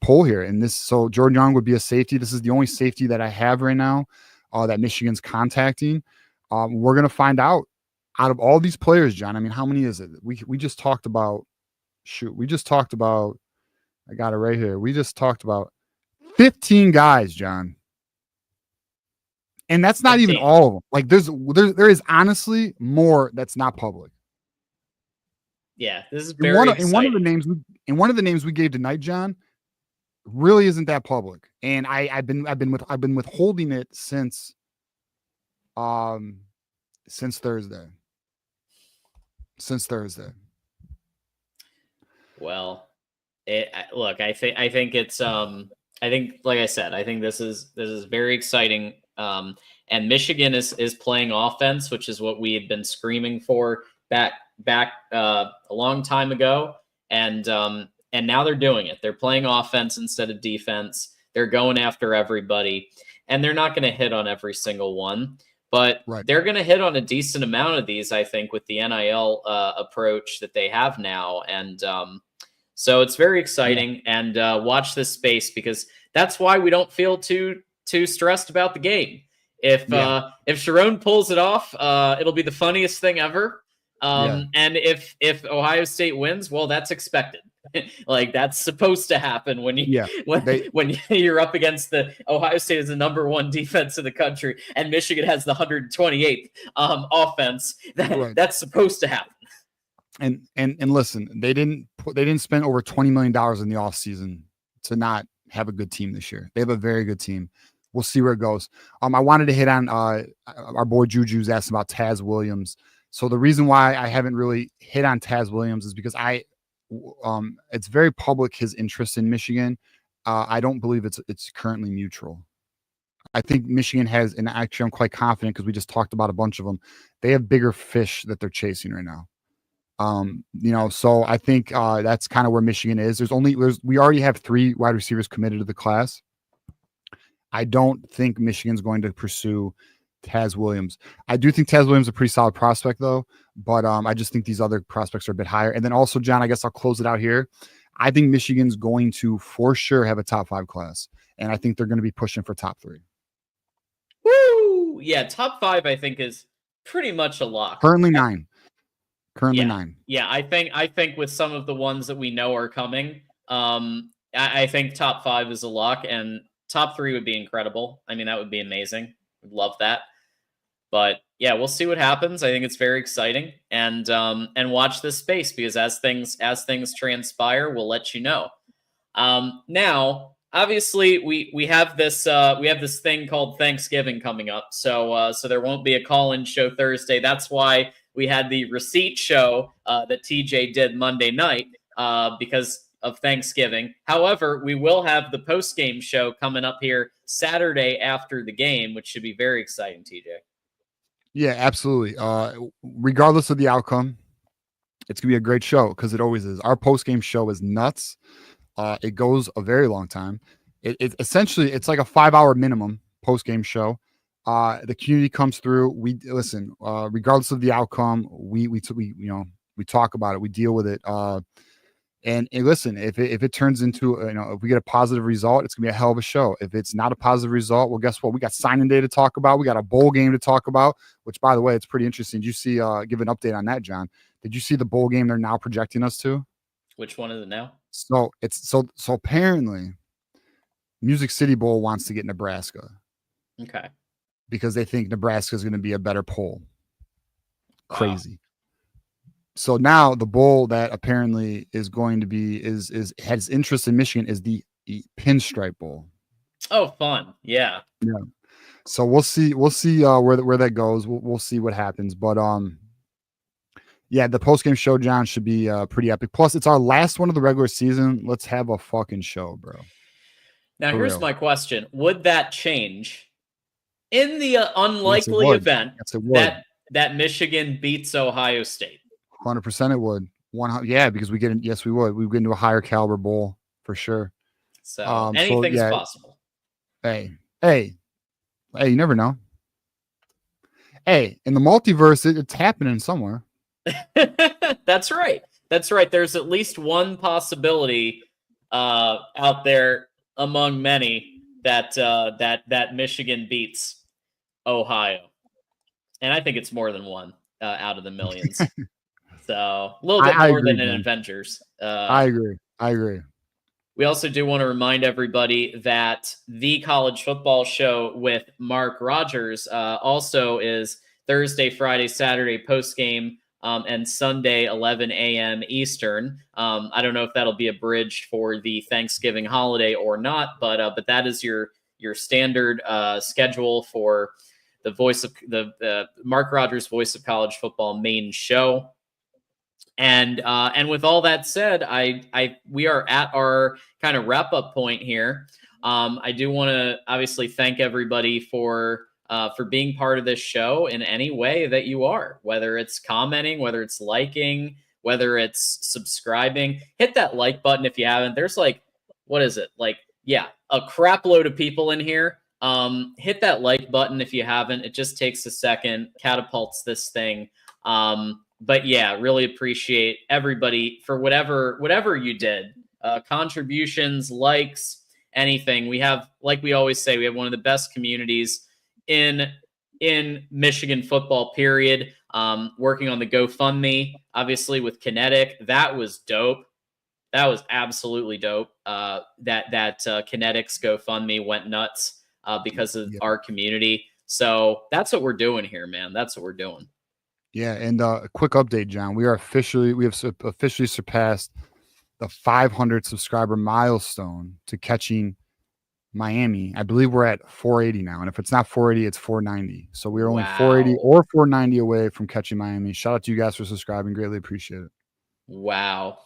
Speaker 3: poll here, and so Jordan Young would be a safety. This is the only safety that I have right now that Michigan's contacting. We're gonna find out of all these players, John. I mean, how many is it? We just talked about. We just talked about. I got it right here. We just talked about 15 guys, John. And that's not 15. Even all of them. Like there is honestly more that's not public.
Speaker 1: Yeah, this is very exciting.
Speaker 3: And one of the names we gave tonight, John, really isn't that public. And I've been withholding it since Thursday.
Speaker 1: Well, look, I think it's I think, like I said, I think this is very exciting. And Michigan is playing offense, which is what we had been screaming for back a long time ago. And now they're doing it. They're playing offense instead of defense. They're going after everybody, and they're not going to hit on every single one, but they're going to hit on a decent amount of these, I think, with the NIL approach that they have now. And so it's very exciting. And watch this space, because that's why we don't feel too stressed about the game. If Sharon pulls it off, it'll be the funniest thing ever. And if Ohio State wins, well, that's expected. Like, that's supposed to happen when you're up against the Ohio State is the #1 defense in the country, and Michigan has the 128th offense. That's supposed to happen.
Speaker 3: And listen, they didn't spend over $20 million in the offseason to not have a good team this year. They have a very good team. We'll see where it goes. I wanted to hit on our boy Juju's asked about Taz Williams. So the reason why I haven't really hit on Taz Williams is because it's very public, his interest in Michigan. I don't believe it's currently mutual. I think Michigan has, and actually I'm quite confident because we just talked about a bunch of them. They have bigger fish that they're chasing right now. So I think that's kind of where Michigan is. We already have 3 wide receivers committed to the class. I don't think Michigan's going to pursue Taz Williams. I do think Taz Williams is a pretty solid prospect, though, but I just think these other prospects are a bit higher. And then also, John, I guess I'll close it out here. I think Michigan's going to, for sure, have a top 5 class, and I think they're going to be pushing for top 3.
Speaker 1: yeah, top 5 I think is pretty much a lock.
Speaker 3: Currently 9. Currently
Speaker 1: Yeah.
Speaker 3: 9.
Speaker 1: Yeah, I think with some of the ones that we know are coming, I think top 5 is a lock, and top 3 would be incredible. I mean, that would be amazing. Would love that. But yeah, we'll see what happens. I think it's very exciting, and watch this space, because as things transpire, we'll let you know. Now, obviously, we have this thing called Thanksgiving coming up, so there won't be a call-in show Thursday. That's why we had the receipt show that TJ did Monday night, because of Thanksgiving. However, we will have the post-game show coming up here Saturday after the game, which should be very exciting, TJ.
Speaker 3: Yeah, absolutely. Regardless of the outcome, it's gonna be a great show, because it always is. Our post game show is nuts. It goes a very long time. It essentially, it's like a 5-hour minimum post game show. The community comes through. We listen, regardless of the outcome. We talk about it. We deal with it. And listen, if it turns into, if we get a positive result, it's gonna be a hell of a show. If it's not a positive result, well, guess what? We got signing day to talk about. We got a bowl game to talk about, which, by the way, it's pretty interesting. Did you see, give an update on that, John? Did you see the bowl game they're now projecting us to?
Speaker 1: Which one is it now?
Speaker 3: So apparently Music City Bowl wants to get Nebraska.
Speaker 1: Okay.
Speaker 3: Because they think Nebraska is going to be a better poll.
Speaker 1: Wow.
Speaker 3: Crazy. So now the bowl that apparently is going to be has interest in Michigan is the Pinstripe Bowl.
Speaker 1: Oh, fun. Yeah.
Speaker 3: Yeah. So we'll see where that goes. We'll see what happens. But yeah, the post-game show, John, should be pretty epic. Plus, it's our last one of the regular season. Let's have a fucking show, bro.
Speaker 1: Now,
Speaker 3: For
Speaker 1: here's
Speaker 3: real.
Speaker 1: my question. Would that change in the unlikely
Speaker 3: would.
Speaker 1: event
Speaker 3: Yes, it would.
Speaker 1: that Michigan beats Ohio State?
Speaker 3: 100% it would. Yeah, because we would. We get into a higher caliber bowl for sure.
Speaker 1: So anything's possible.
Speaker 3: Hey, you never know. Hey, in the multiverse, it's happening somewhere.
Speaker 1: That's right. There's at least one possibility out there among many that Michigan beats Ohio, and I think it's more than one out of the millions. So a little bit more than in Avengers.
Speaker 3: I agree.
Speaker 1: We also do want to remind everybody that the college football show with Mark Rogers also is Thursday, Friday, Saturday post game, and Sunday 11 a.m. Eastern. I don't know if that'll be abridged for the Thanksgiving holiday or not, but that is your standard schedule for the voice of the Mark Rogers Voice of College Football main show. And with all that said, we are at our kind of wrap up point here. I do want to obviously thank everybody for being part of this show in any way that you are, whether it's commenting, whether it's liking, whether it's subscribing. Hit that like button if you haven't. There's a crap load of people in here. Hit that like button if you haven't. It just takes a second, catapults this thing. But yeah, really appreciate everybody for whatever you did. Contributions, likes, anything. We have, like we always say, we have one of the best communities in Michigan football, period. Working on the GoFundMe, obviously with Kinetic. That was dope. That was absolutely dope. That Kinetic's GoFundMe went nuts because of our community. So that's what we're doing here, man. That's what we're doing.
Speaker 3: Yeah, and a quick update, John. We have officially surpassed the 500 subscriber milestone to catching Miami. I believe we're at 480 now, and if it's not 480, it's 490. So we're only 480 or 490 away from catching Miami. Shout out to you guys for subscribing. Greatly appreciate it.
Speaker 1: Wow.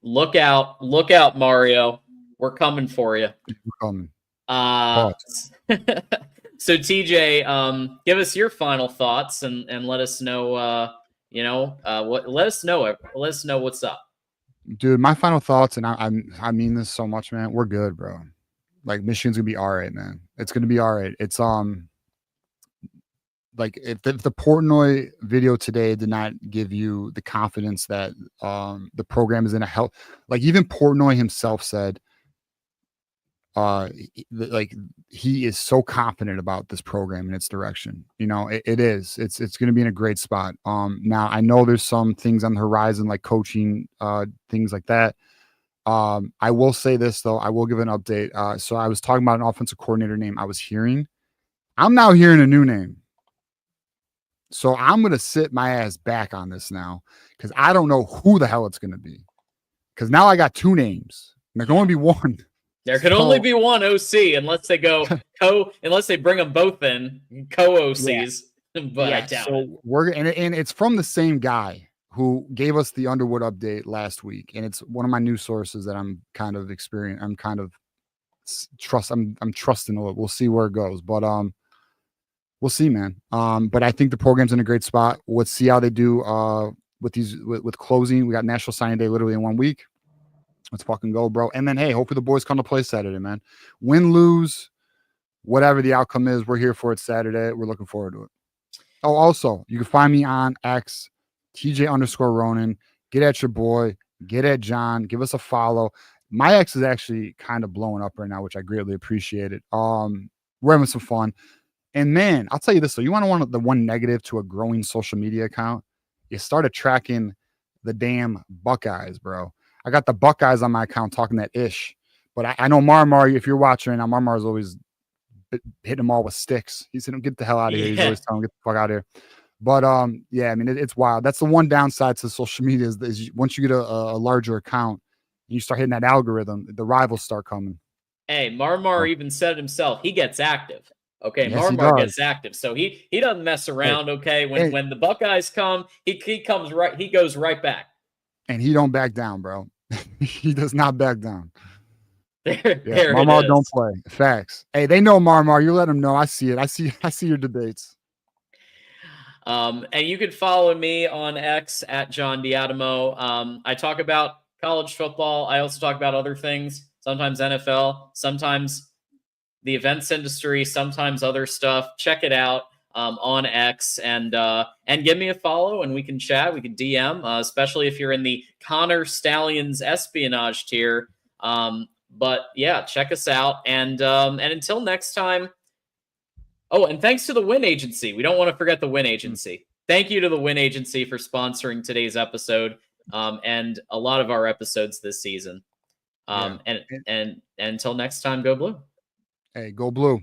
Speaker 1: Look out, Mario. We're coming for you.
Speaker 3: We're coming.
Speaker 1: So TJ, give us your final thoughts and let us know, let us know what's up.
Speaker 3: Dude, my final thoughts, and I mean this so much, man. We're good, bro. Like, Michigan's gonna be all right, man. It's gonna be all right. It's like if the Portnoy video today did not give you the confidence that the program is in a health, like even Portnoy himself said, like he is so confident about this program and its direction. You know, it's going to be in a great spot. Now I know there's some things on the horizon, like coaching, things like that. I will say this though, I will give an update. So I was talking about an offensive coordinator name I was hearing. I'm now hearing a new name. So I'm going to sit my ass back on this now because I don't know who the hell it's going to be. Because now I got two names. And there can only be one.
Speaker 1: There can only be one OC unless they go unless they bring them both in co-OCs. Yeah. But I doubt it.
Speaker 3: And it's from the same guy who gave us the Underwood update last week, and it's one of my news sources that I'm kind of trusting a little. We'll see where it goes, but we'll see, man. But I think the program's in a great spot. Let's see how they do with closing. We got National Signing Day literally in 1 week. Let's fucking go, bro. And then, hey, hopefully the boys come to play Saturday, man. Win, lose, whatever the outcome is, we're here for it Saturday. We're looking forward to it. Oh, also, you can find me on X, TJ_Ronan. Get at your boy. Get at John. Give us a follow. My X is actually kind of blowing up right now, which I greatly appreciate it. We're having some fun. And, man, I'll tell you this, though. You want to want the one negative to a growing social media account? You started tracking the damn Buckeyes, bro. I got the Buckeyes on my account talking that ish. But I know Marmar, if you're watching right now, Marmar's always hitting them all with sticks. He said, get the hell out of here. He's always telling them, get the fuck out of here. But, yeah, I mean, it's wild. That's the one downside to social media is once you get a larger account and you start hitting that algorithm, the rivals start coming.
Speaker 1: Hey, Marmar even said it himself. He gets active. Okay,
Speaker 3: Yes,
Speaker 1: Marmar gets active. So he doesn't mess around, okay? When the Buckeyes come, he comes right, he goes right back.
Speaker 3: And he don't back down, bro. He does not back down.
Speaker 1: There
Speaker 3: Marmar
Speaker 1: it is.
Speaker 3: don't play. Facts. Hey, they know Marmar. You let them know. I see it. I see your debates.
Speaker 1: And you can follow me on X at John Diadamo. I talk about college football. I also talk about other things. Sometimes NFL. Sometimes the events industry. Sometimes other stuff. Check it out on X and give me a follow and we can chat. We can DM, especially if you're in the Connor Stallions espionage tier. But yeah, check us out. And until next time. Oh, and thanks to the Win Agency. We don't want to forget the Win Agency. Thank you to the Win Agency for sponsoring today's episode and a lot of our episodes this season. And until next time, go Blue.
Speaker 3: Hey, go Blue.